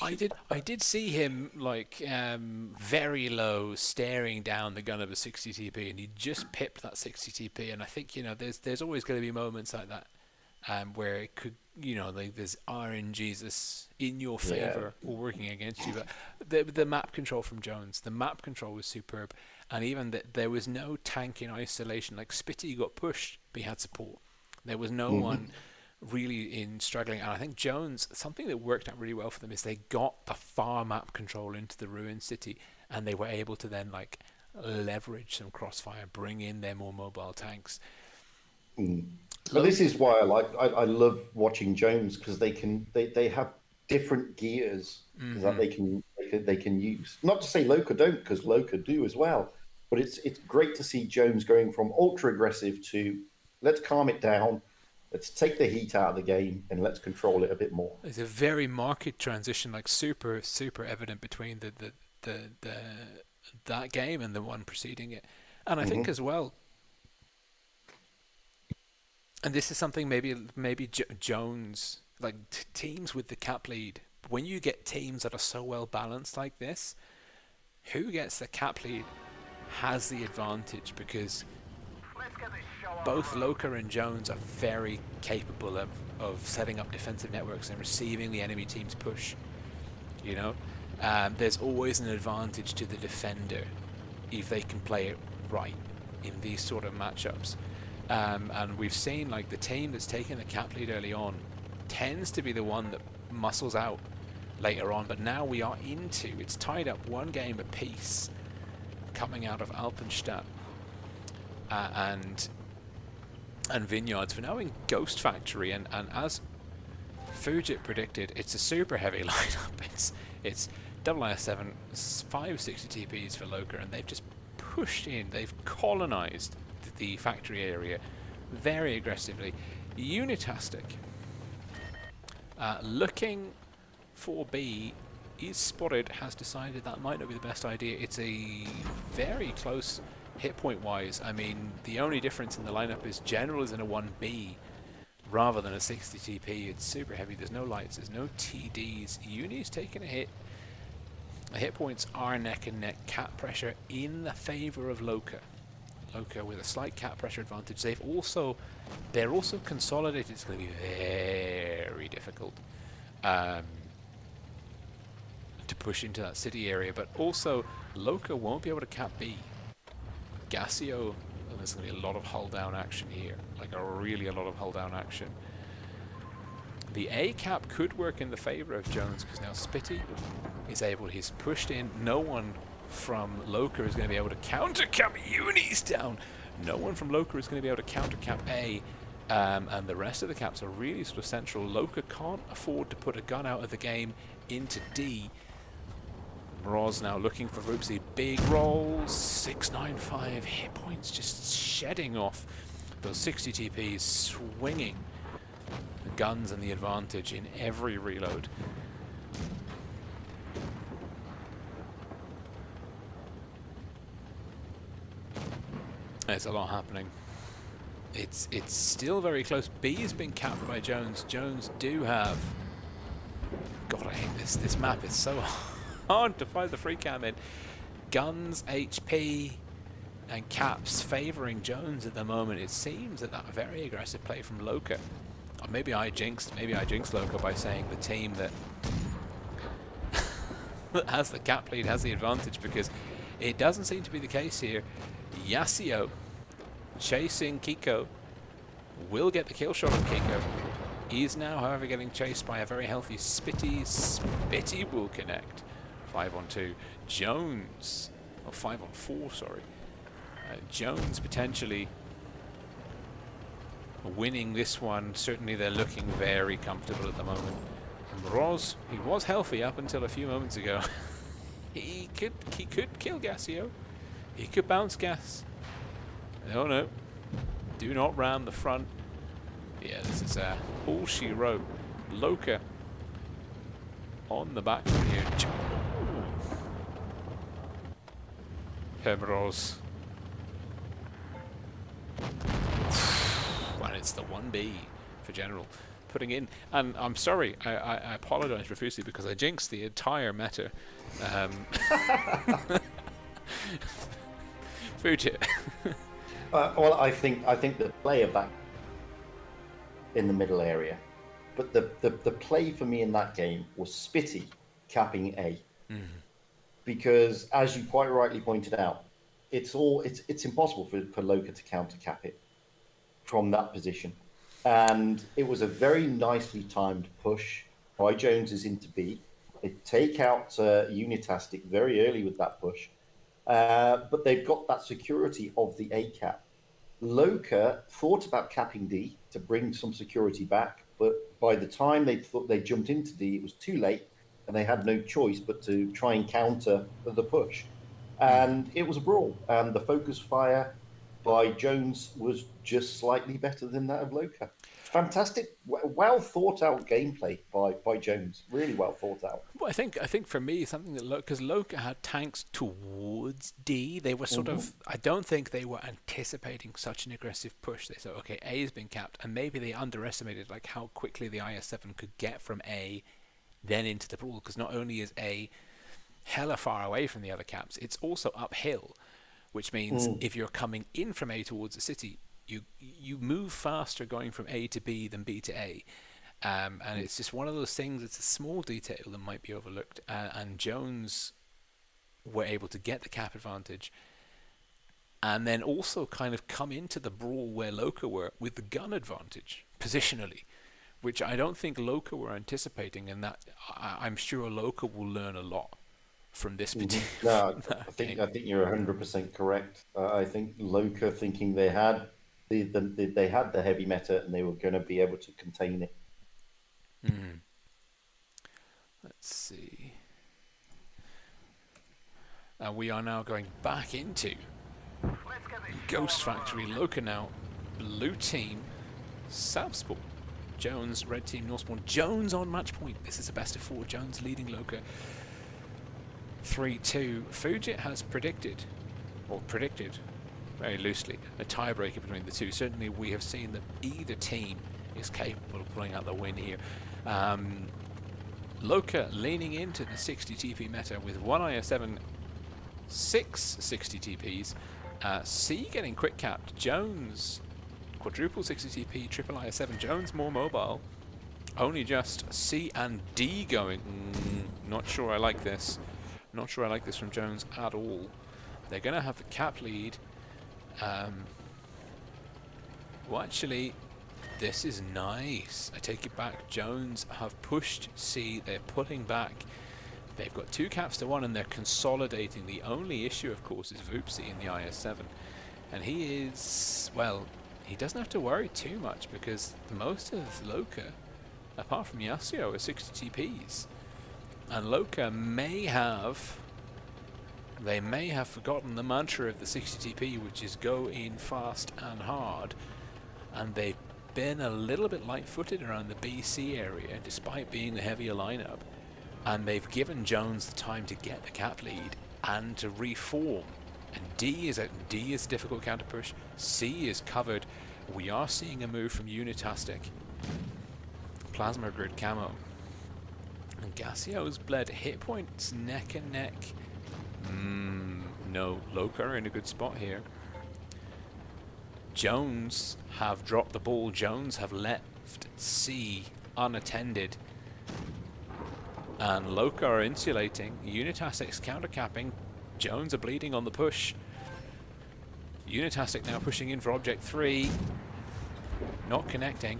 I did see him like very low, staring down the gun of a 60 TP, and he just pipped that 60 TP. And I think, you know, there's always going to be moments like that where it could, you know, like there's RNGs in your favor or working against you. But the map control from Jones, the map control was superb. And even there was no tank in isolation. Like Spitty got pushed, but he had support. There was no one really in struggling. And I think Jones, something that worked out really well for them is they got the far map control into the ruined city, and they were able to then like leverage some crossfire, bring in their more mobile tanks. But this is why I love watching Jones, because they have different gears that they can use. Not to say Loca don't, because Loca do as well. But it's great to see Jones going from ultra aggressive to let's calm it down, let's take the heat out of the game, and let's control it a bit more. It's a very marked transition, like super evident between that game and the one preceding it. And I think as well, And this is something maybe Jones, like teams with the cap lead. When you get teams that are so well balanced like this, who gets the cap lead has the advantage, because both Loca and Jones are very capable of setting up defensive networks and receiving the enemy team's push. You know, there's always an advantage to the defender if they can play it right in these sort of matchups. And we've seen, like, the team that's taken the cap lead early on tends to be the one that muscles out later on. But now we are it's tied up one game apiece coming out of Alpenstadt and Vineyards. We're now in Ghost Factory, and as Fujit predicted, it's a super heavy lineup. It's double IS-7, 560 TPs for Loca, and they've just pushed in. They've colonized the factory area very aggressively. Unitastic looking for B is spotted, has decided that might not be the best idea. It's a very close hit point wise. I mean, the only difference in the lineup is General is in a 1B rather than a 60 TP. It's super heavy. There's no lights, there's no TDs. Uni's taking a hit. The hit points are neck and neck. Cap pressure in the favor of Loca. Loca with a slight cap pressure advantage. They're also consolidated. It's going to be very difficult to push into that city area, but also Loca won't be able to cap B. Gassio, and there's going to be a lot of hull down action here, like a lot of hull down action. The A cap could work in the favor of Jones, because now Spitty is able, he's pushed in. No one from Loca is going to be able to counter cap. Uni's down. No one from Loca is going to be able to counter cap A, and the rest of the caps are really sort of central. Loca can't afford to put a gun out of the game into D. Roz now looking for Roopsy. Big rolls, 695 hit points, just shedding off those 60 TPs, swinging the guns and the advantage in every reload. There's a lot happening. It's still very close. B has been capped by Jones. Jones do have... God, I hate this. This map is so hard to find the free cam in. Guns, HP, and caps favouring Jones at the moment. It seems that very aggressive play from Loca. Or maybe I jinxed Loca by saying the team that has the cap lead has the advantage, because it doesn't seem to be the case here. Yasio chasing Kiko will get the kill shot on Kiko. He's now, however, getting chased by a very healthy Spitty. Spitty will connect. 5-on-2. Jones, or 5-on-4, sorry. Jones potentially winning this one. Certainly they're looking very comfortable at the moment. And Roz, he was healthy up until a few moments ago. he could kill Gassio. He could bounce gas. No. Do not ram the front. Yeah, this is all she wrote. Loca on the back from here. Hermeros. And it's the 1B for General putting in. And I'm sorry, I apologize profusely because I jinxed the entire meta. Fujit. Well, I think the play of that in the middle area, but the play for me in that game was Spitty capping A, because as you quite rightly pointed out, it's impossible for Loca to counter cap it from that position, and it was a very nicely timed push by Jones's into B. They take out Unitastic very early with that push. But they've got that security of the A cap. Loca thought about capping D to bring some security back, but by the time they thought they jumped into D, it was too late, and they had no choice but to try and counter the push. And it was a brawl. And the focus fire by Jones was just slightly better than that of Loca. Fantastic, well thought out gameplay by Jones. Really well thought out. Well, I think for me, something that because Loca had tanks towards D, they were sort of. I don't think they were anticipating such an aggressive push. They thought, okay, A has been capped, and maybe they underestimated like how quickly the IS-7 could get from A, then into the pool. Because not only is A hella far away from the other caps, it's also uphill, which means if you're coming in from A towards the city, you move faster going from A to B than B to A. And it's just one of those things, it's a small detail that might be overlooked. And Jones were able to get the cap advantage and then also kind of come into the brawl where Loca were with the gun advantage, positionally, which I don't think Loca were anticipating. And that I'm sure Loca will learn a lot from this particular No, I think you're 100% correct. I think Loca thinking they had they had the heavy meta and they were going to be able to contain it. Let's see. We are now going back into Ghost Factory. Loca now, blue team, South Spawn. Jones, red team, North Spawn. Jones on match point. This is a best of 4. Jones leading Loca 3-2. Fujit has predicted very loosely, a tiebreaker between the two. Certainly we have seen that either team is capable of pulling out the win here. Loca leaning into the 60 TP meta with 1 IS-7, 6 60 TPs. C getting quick capped. Jones quadruple 60 TP, triple IS-7. Jones more mobile. Only just C and D going. Not sure I like this. Not sure I like this from Jones at all. They're going to have the cap lead. Well, actually, this is nice. I take it back. Jones have pushed C. They're putting back. They've got 2 caps to 1 and they're consolidating. The only issue, of course, is Voopsy in the IS-7. And he is, well, he doesn't have to worry too much because most of Loca, apart from Yasuo, are 60 TPs. And Loca may have forgotten the mantra of the 60 TP, which is go in fast and hard. And they've been a little bit light-footed around the BC area, despite being the heavier lineup. And they've given Jones the time to get the cap lead and to reform. And D is a difficult counter push. C is covered. We are seeing a move from Unitastic. Plasma Grid camo. And Gasio's bled. Hit points neck and neck. No, Loca are in a good spot here. Jones have dropped the ball. Jones have left C unattended. And Loca are insulating. Unitastic's counter-capping. Jones are bleeding on the push. Unitastic now pushing in for Object 3. Not connecting.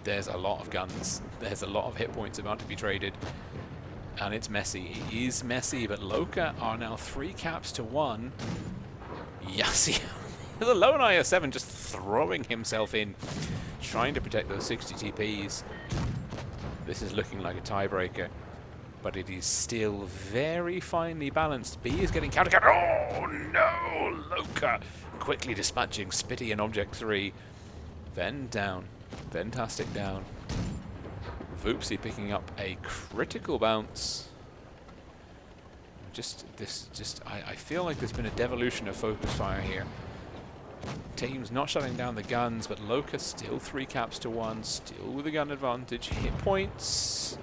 There's a lot of guns. There's a lot of hit points about to be traded. And it's messy. It is messy, but Loca are now 3 caps to 1. Yasuo. The lone IS-7 just throwing himself in, trying to protect those 60 TPs. This is looking like a tiebreaker, but it is still very finely balanced. B is getting counter. Oh no! Loca quickly dispatching Spitty and Object 3. Then down. Ventastic down. Voopsy picking up a critical bounce. I feel like there's been a devolution of focus fire here. Teams not shutting down the guns, but Loca still 3 caps to 1, still with a gun advantage. Hit points,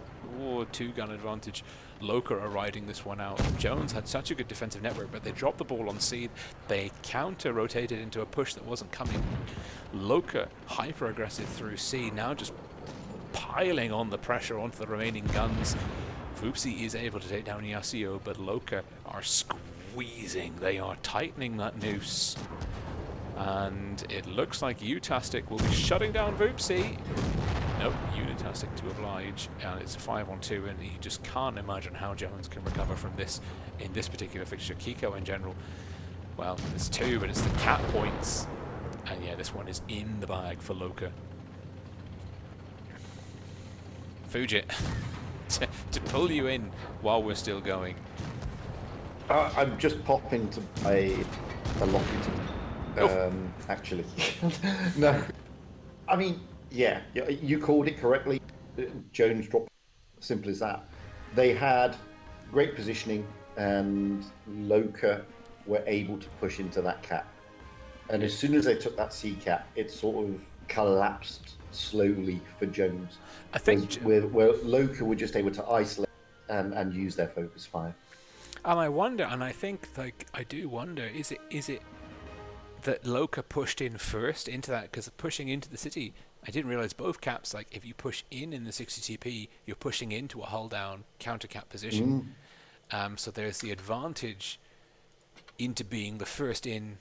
2 gun advantage. Loca are riding this one out. Jones had such a good defensive network, but they dropped the ball on seed. They counter-rotated into a push that wasn't coming. Loca hyper-aggressive through C, now just piling on the pressure onto the remaining guns. Voopsy is able to take down Yasuo, but Loca are squeezing. They are tightening that noose. And it looks like Utastic will be shutting down Voopsy. Nope, Unitastic to oblige. And it's a 5-on-2, and you just can't imagine how Jones can recover from this in this particular fixture. Kiko in general, well, there's 2, but it's the cap points. And yeah, this one is in the bag for Loca. Fujit, to pull you in while we're still going. I'm just popping to buy a Lockfield, Oh. actually. No, I mean, yeah, you called it correctly. Jones dropped. Simple as that. They had great positioning, and Loca were able to push into that cap. And as soon as they took that C cap, it sort of collapsed slowly for Jones. I think, Where Loca were just able to isolate and use their focus fire. and I wonder, and I think, like, I do wonder, is it that Loca pushed in first into that? Because pushing into the city, I didn't realize both caps, like, if you push in the 60 TP, you're pushing into a hull down counter cap position. So there's the advantage into being the first in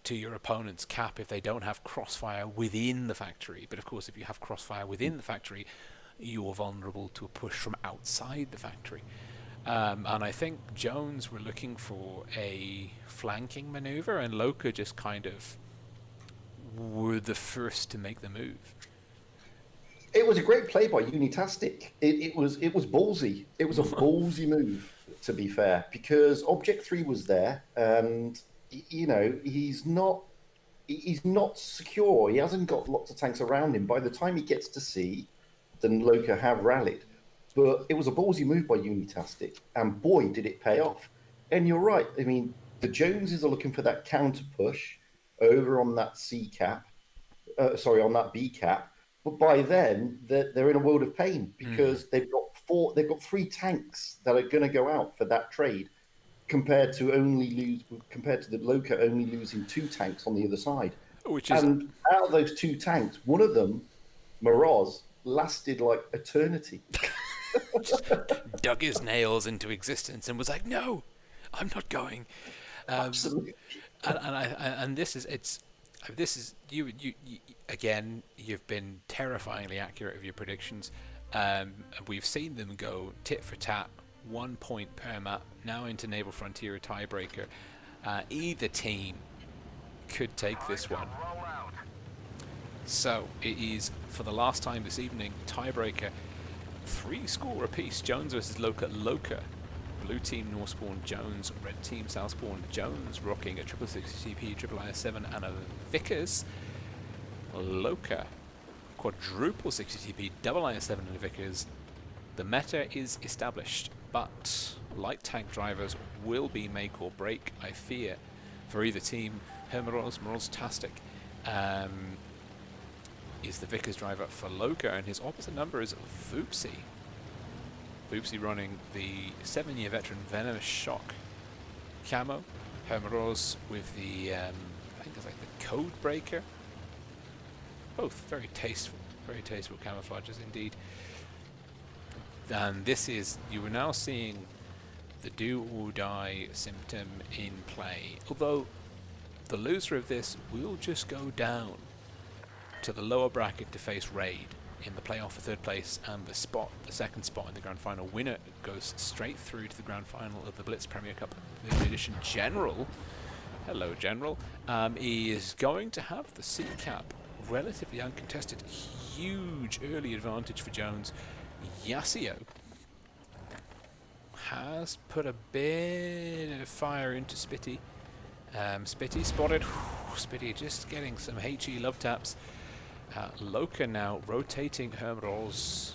to your opponent's cap if they don't have crossfire within the factory. But of course, if you have crossfire within the factory, you're vulnerable to a push from outside the factory. And I think Jones were looking for a flanking maneuver, and Loca just kind of were the first to make the move. It was a great play by Unitastic. It was ballsy. It was a ballsy move, to be fair, because Object 3 was there, and he's not secure. He hasn't got lots of tanks around him. By the time he gets to C, then Loca have rallied. But it was a ballsy move by Unitastic, and boy, did it pay off. And you're right. I mean, the Joneses are looking for that counter push over on that C cap, on that B cap. But by then, they're in a world of pain because they've got 3 tanks that are going to go out for that trade, compared to the Loca only losing 2 tanks on the other side. And out of those 2 tanks, one of them, Moroz, lasted like eternity. Dug his nails into existence and was like, "No, I'm not going." Absolutely. And this is you again. You've been terrifyingly accurate with your predictions. We've seen them go tit for tat, 1 point per map. Now into Naval Frontier tiebreaker. Either team could take this one. So it is, for the last time this evening, tiebreaker. 3 score apiece. Jones versus Loca. Loca, blue team Northspawn Jones, red team Southspawn Jones, rocking a 60 CP, triple IS-7 and a Vickers. Loca, quadruple 60 CP, double IS-7 and a Vickers. The meta is established, but light tank drivers will be make or break, I fear, for either team. Moroztastic is the Vickers driver for Loca, and his opposite number is Voopsy. Voopsy running the 7-year veteran Venomous Shock camo. Hermeros with the, I think it's like the Code Breaker. Both very tasteful camouflages indeed. And this is, you are now seeing the do or die symptom in play. Although the loser of this will just go down to the lower bracket to face Raid in the playoff for 3rd place, and the second spot in the grand final. Winner goes straight through to the grand final of the Blitz Premier Cup Limited Edition. General, hello General, is going to have the C cap relatively uncontested. Huge early advantage for Jones. Yasio has put a bit of fire into Spitty. Spitty spotted. Spitty just getting some HE love taps. Loca now rotating Hermeros.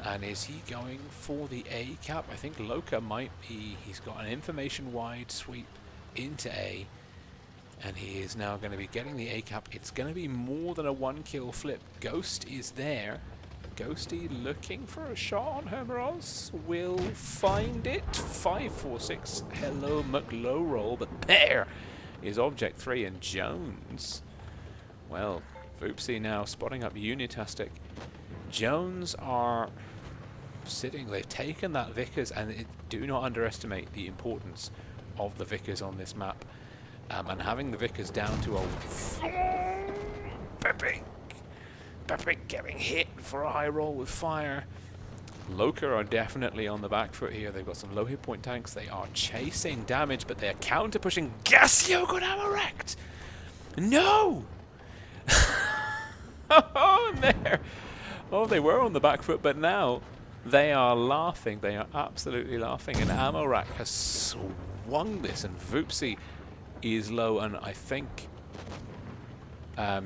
And is he going for the A cap? I think Loca might be. He's got an information wide sweep into A. And he is now going to be getting the A cap. It's going to be more than a 1-kill flip. Ghost is there. Ghosty looking for a shot on Hermeros. Will find it. 5-4-6. Hello, McLow roll. But there is Object 3 and Jones. Well, Voopsy now spotting up Unitastic. Jones are sitting. They've taken that Vickers, and do not underestimate the importance of the Vickers on this map. And having the Vickers down to a Pepe getting hit for a high roll with fire. Loca are definitely on the back foot here. They've got some low hit point tanks. They are chasing damage, but they're counter pushing. Gasio got ammo wrecked. No. Oh, there. Oh, they were on the back foot, but now they are laughing. They are absolutely laughing. And ammo rack has swung this, and Voopsy is low, and I think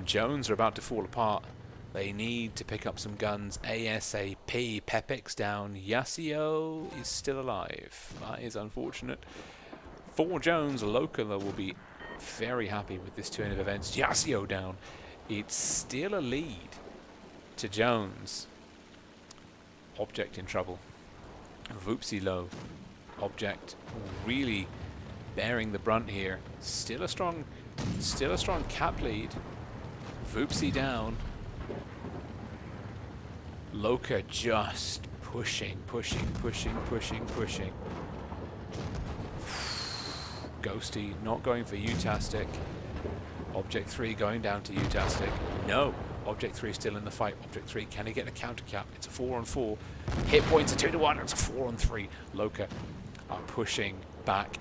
Jones are about to fall apart. They need to pick up some guns ASAP. Pepic's down. Yasuo is still alive. That is unfortunate. For Jones, Loca will be very happy with this turn of events. Yasuo down. It's still a lead to Jones. Object in trouble. Voopsy low. Object really bearing the brunt here. Still a strong cap lead. Voopsy down. Loca just pushing. Ghosty not going for Utastic. Object 3 going down to Utastic. No. Object 3 still in the fight. Object 3, can he get a counter cap? It's a 4-on-4. Hit points are 2-1. It's a 4-on-3. Loca are pushing back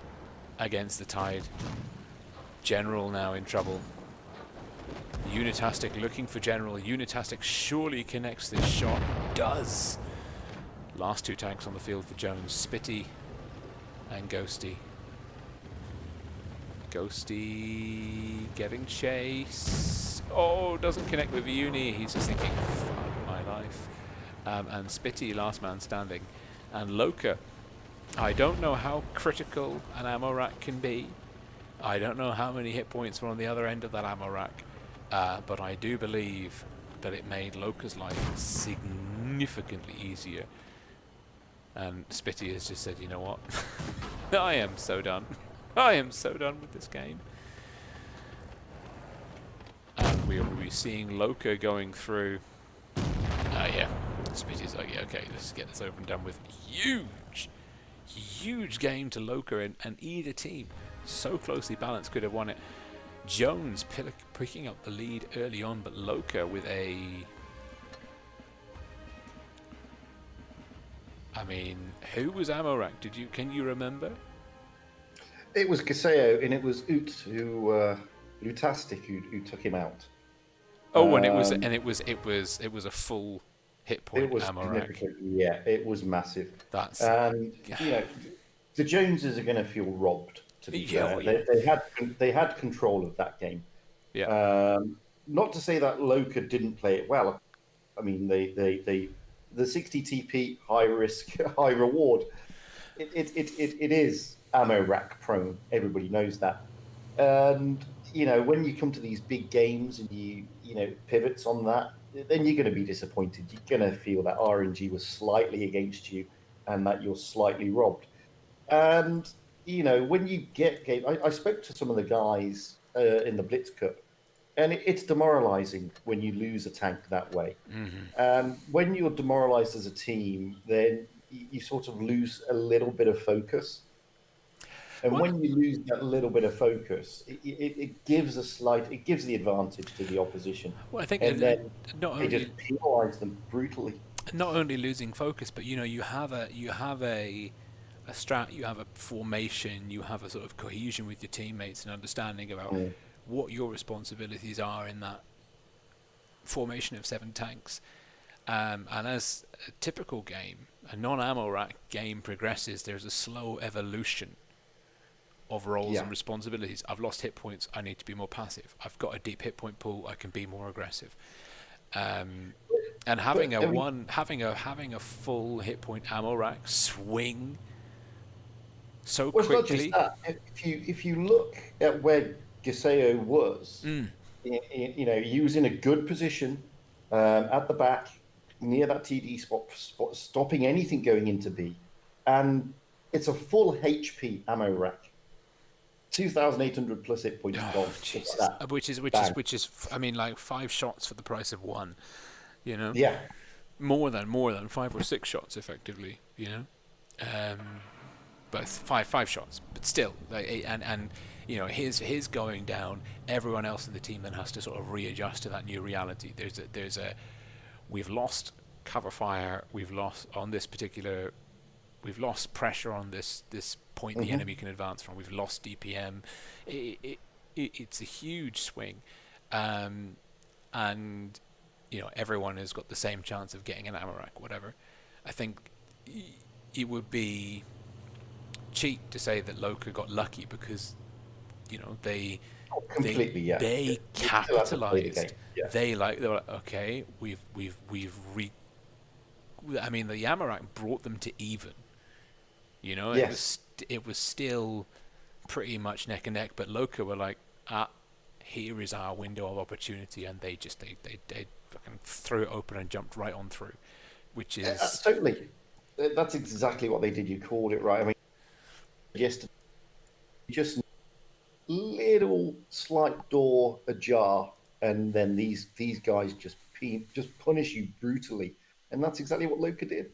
against the tide. General now in trouble. Unitastic looking for General. Unitastic surely connects this shot. Does. Last 2 tanks on the field for Jones. Spitty and Ghosty. Ghosty getting chased. Oh, doesn't connect with Uni. He's just thinking, fuck my life. And Spitty, last man standing. And Loca, I don't know how critical an ammo rack can be. I don't know how many hit points were on the other end of that ammo rack. But I do believe that it made Loca's life significantly easier. And Spitty has just said, you know what? I am so done. I am so done with this game. And we will be seeing Loca going through. Yeah. Spitty's like, yeah, okay, let's get this over and done with. Huge game to Loca, and either team, so closely balanced, could have won it. Jones picking up the lead early on, but Loca with a... I mean, who was ammo rack? Can you remember? It was Gaseo, and it was Utastic who took him out. Oh, and it was a full hit point ammo rack. Yeah, it was massive. That's the Joneses are going to feel robbed. To be fair, they had control of that game. Yeah. Not to say that Loca didn't play it well. I mean, the 60 TP, high risk, high reward. It is ammo rack prone. Everybody knows that. And when you come to these big games and you pivots on that, then you're going to be disappointed. You're going to feel that RNG was slightly against you and that you're slightly robbed. And when you get game, I spoke to some of the guys in the Blitz Cup, and it's demoralizing when you lose a tank that way. Mm-hmm. When you're demoralized as a team, then you sort of lose a little bit of focus. And when you lose that little bit of focus, it gives the advantage to the opposition. Well, I think they just penalize them brutally. Not only losing focus, but you have a strat, you have a formation, you have a sort of cohesion with your teammates and understanding about what your responsibilities are in that formation of 7 tanks. And as a typical game, a non-ammo rack game progresses, there's a slow evolution of roles and responsibilities. I've lost hit points, I need to be more passive. I've got a deep hit point pool, I can be more aggressive. And having a full hit point ammo rack swing so quickly. It's not just that. If you look at where Gaseo was, he was in a good position at the back near that TD spot, stopping anything going into B, and it's a full HP ammo rack. 2,800 plus hit points. Which is I mean, like 5 shots for the price of 1. Yeah. More than 5 or 6 shots, effectively. But 5 shots, but still, his going down. Everyone else in the team then has to sort of readjust to that new reality. We've lost cover fire. We've lost pressure on this point the enemy can advance from. We've lost DPM. It's a huge swing, and everyone has got the same chance of getting an ammo rack, whatever. I think it would be cheat to say that Loca got lucky because they Completely, yeah. they You still have to play the capitalized. game. Yeah. They were like, okay, I mean, the Yamarak brought them to even. Yes. It was still pretty much neck and neck, but Loca were like, here is our window of opportunity, and they fucking threw it open and jumped right on through, which is Totally. That's exactly what they did. You called it right. I mean, yesterday, just little slight door ajar, and then these guys just punish you brutally, and that's exactly what Loca did.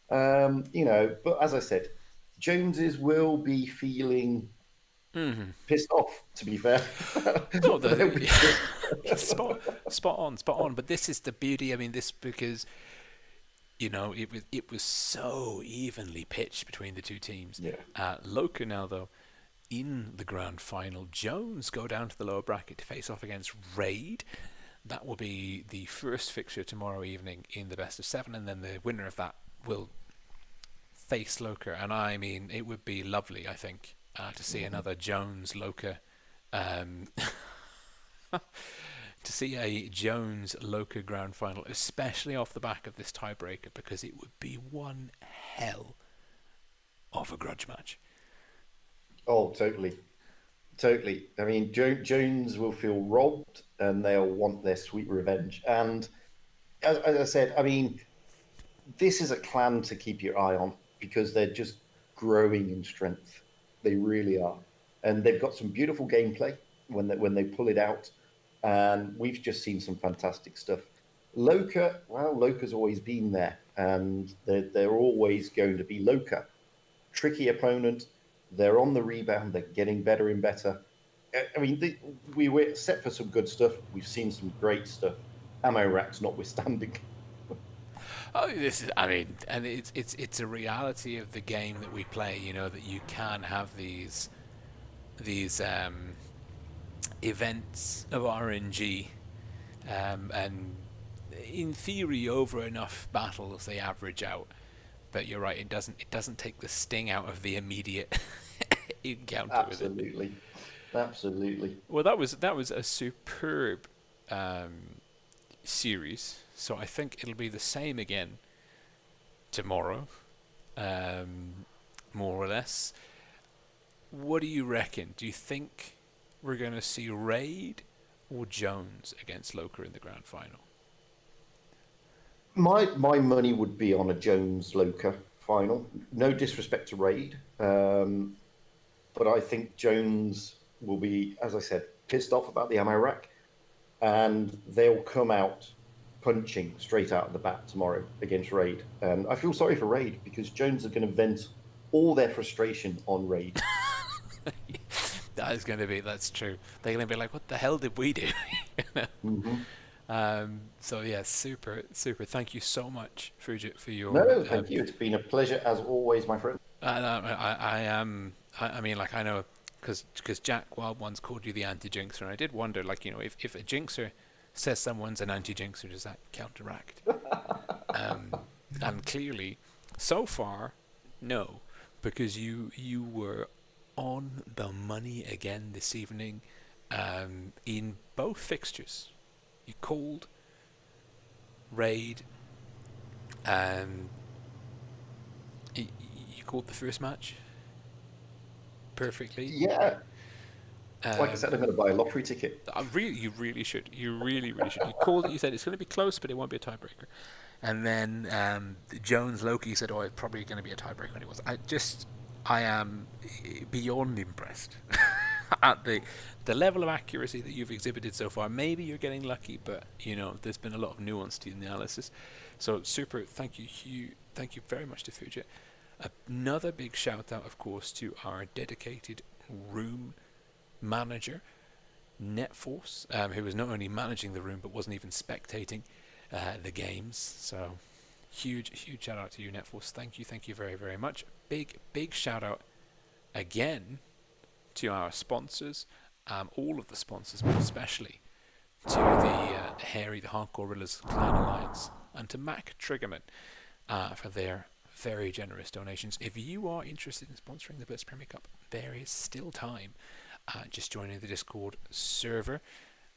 But as I said, Joneses will be feeling pissed off. To be fair, no, They'll be pissed. spot on. But this is the beauty. I mean, this because it was so evenly pitched between the two teams. Yeah. Loca now though, in the grand final, Jones go down to the lower bracket to face off against Raid. That will be the first fixture tomorrow evening in the best of 7, and then the winner of that will face Loca. And I mean, it would be lovely, I think, to see another Jones Loca. To see a Jones Loca grand final, especially off the back of this tiebreaker, because it would be one hell of a grudge match. Oh, totally. I mean, Jones will feel robbed, and they'll want their sweet revenge. And as I said, I mean, this is a clan to keep your eye on because they're just growing in strength. They really are, and they've got some beautiful gameplay when they pull it out. And we've just seen some fantastic stuff. Loca's always been there, and they're always going to be Loca. Tricky opponent. They're on the rebound. They're getting better and better. I mean, we were set for some good stuff. We've seen some great stuff. Ammo racks notwithstanding. Oh, I mean, and it's a reality of the game that we play. That you can have these events of RNG, and in theory, over enough battles they average out. But you're right; it doesn't take the sting out of the immediate encounter with it. Absolutely. Well, that was a superb series. So I think it'll be the same again tomorrow, more or less. What do you reckon? Do you think we're going to see Raid or Jones against Loca in the grand final? My money would be on a Jones Loca final. No disrespect to Raid, but I think Jones will be, as I said, pissed off about the ammo rack, and they'll come out punching straight out of the bat tomorrow against Raid. And I feel sorry for Raid because Jones are going to vent all their frustration on Raid. That's true. They're going to be like, what the hell did we do? So yeah, super. Thank you so much, Fujit, for your... No, thank you. It's been a pleasure as always, my friend. I mean, like, I know, because Jack Wild once called you the anti-jinxer, and I did wonder, like, if a jinxer says someone's an anti-jinxer, does that counteract? And clearly, so far, no, because you were on the money again this evening, in both fixtures. You called Raid, you called the first match perfectly. Yeah. Like I said, I'm going to buy a lottery ticket. You really should. You really should. You called it. You said it's going to be close, but it won't be a tiebreaker. And then Jones Loki said, "Oh, it's probably going to be a tiebreaker." And it was. I am beyond impressed at the level of accuracy that you've exhibited so far. Maybe you're getting lucky, but there's been a lot of nuance to the analysis. So super. Thank you, Hugh. Thank you very much to Fujit. Another big shout out, of course, to our dedicated room manager, NetForce, who was not only managing the room but wasn't even spectating the games. So huge shout out to you, NetForce. Thank you very, very much. Big shout out again to our sponsors, all of the sponsors, but especially to the Hardcore Gorillas Clan Alliance and to Mac Triggerman for their very generous donations. If you are interested in sponsoring the Blitz Premier Cup, there is still time. Just joining the Discord server.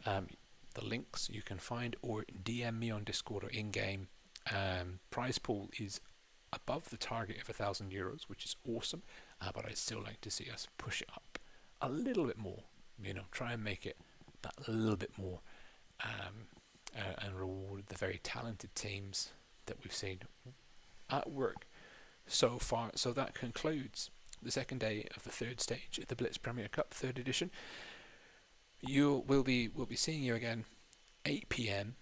The links you can find, or DM me on Discord or in-game. Prize pool is above the target of €1,000, which is awesome, but I'd still like to see us push it up a little bit more. Try and make it that little bit more, and reward the very talented teams that we've seen at work so far. So that concludes the second day of the third stage of the Blitz Premier Cup, third edition. We'll be seeing you again 8 p.m.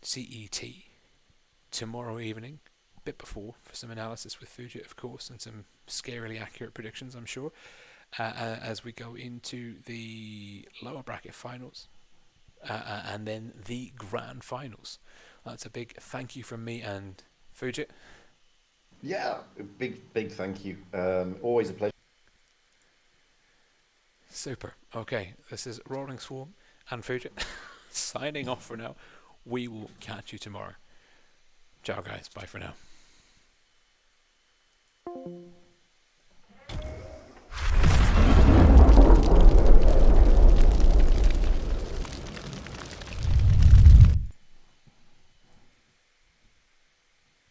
CET tomorrow evening, a bit before, for some analysis with Fujit, of course, and some scarily accurate predictions, I'm sure, as we go into the lower bracket finals and then the grand finals. That's a big thank you from me and Fujit. Yeah, big thank you. Always a pleasure. Super. Okay, this is Roaring Swarm and Fujit signing off for now. We will catch you tomorrow. Ciao, guys. Bye for now.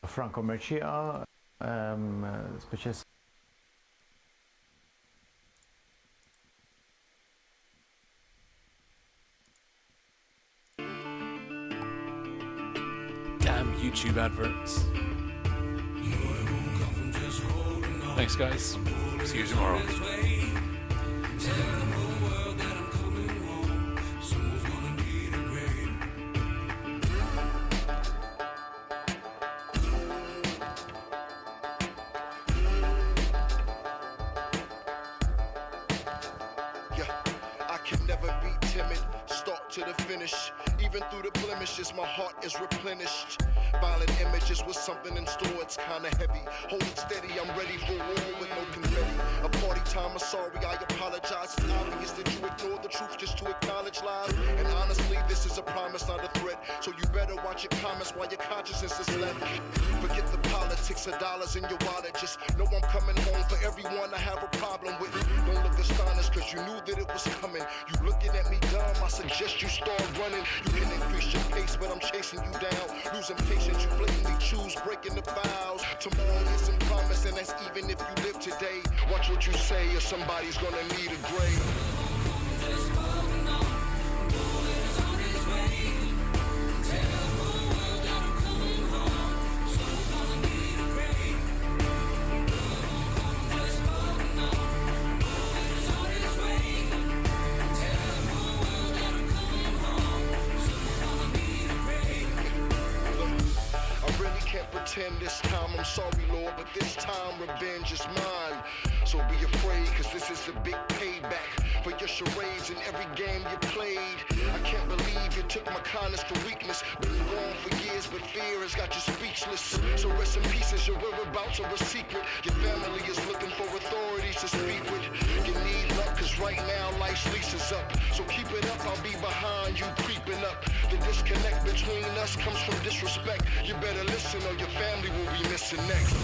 Franco Mercia, specie Damn YouTube adverts. Thanks, guys. See you tomorrow. To the finish, even through the blemishes, my heart is replenished. Violent images with something in store, it's kinda heavy. Hold it steady, I'm ready for war with no confetti. A party time, I'm sorry, I apologize. It's obvious that you ignore the truth just to acknowledge lies. And honestly, this is a promise, not a threat. So you better watch your comments while your consciousness is left. Forget the politics of dollars in your wallet. Just know I'm coming home for everyone I have a problem with. Don't look astonished, cause you knew that it was coming. You looking at me dumb, I suggest you start running. You can increase your pace, but I'm chasing you down. Losing patience, you blatantly choose breaking the vows. Tomorrow isn't promised, and that's even if you live today. Watch what you say, or somebody's gonna need a grave. This time, I'm sorry, Lord, but this time revenge is mine. So be afraid, cause this is the big payback for your charades in every game you played. I can't believe you took my kindness for weakness. Been wrong for years, but fear has got you speechless. So rest in peace as your whereabouts are a secret. Your family is looking for authorities to speak with. You need luck, cause right now life's lease is up. So keep it up, I'll be behind you creeping up. The disconnect between us comes from disrespect. You better listen or your family will be missing next.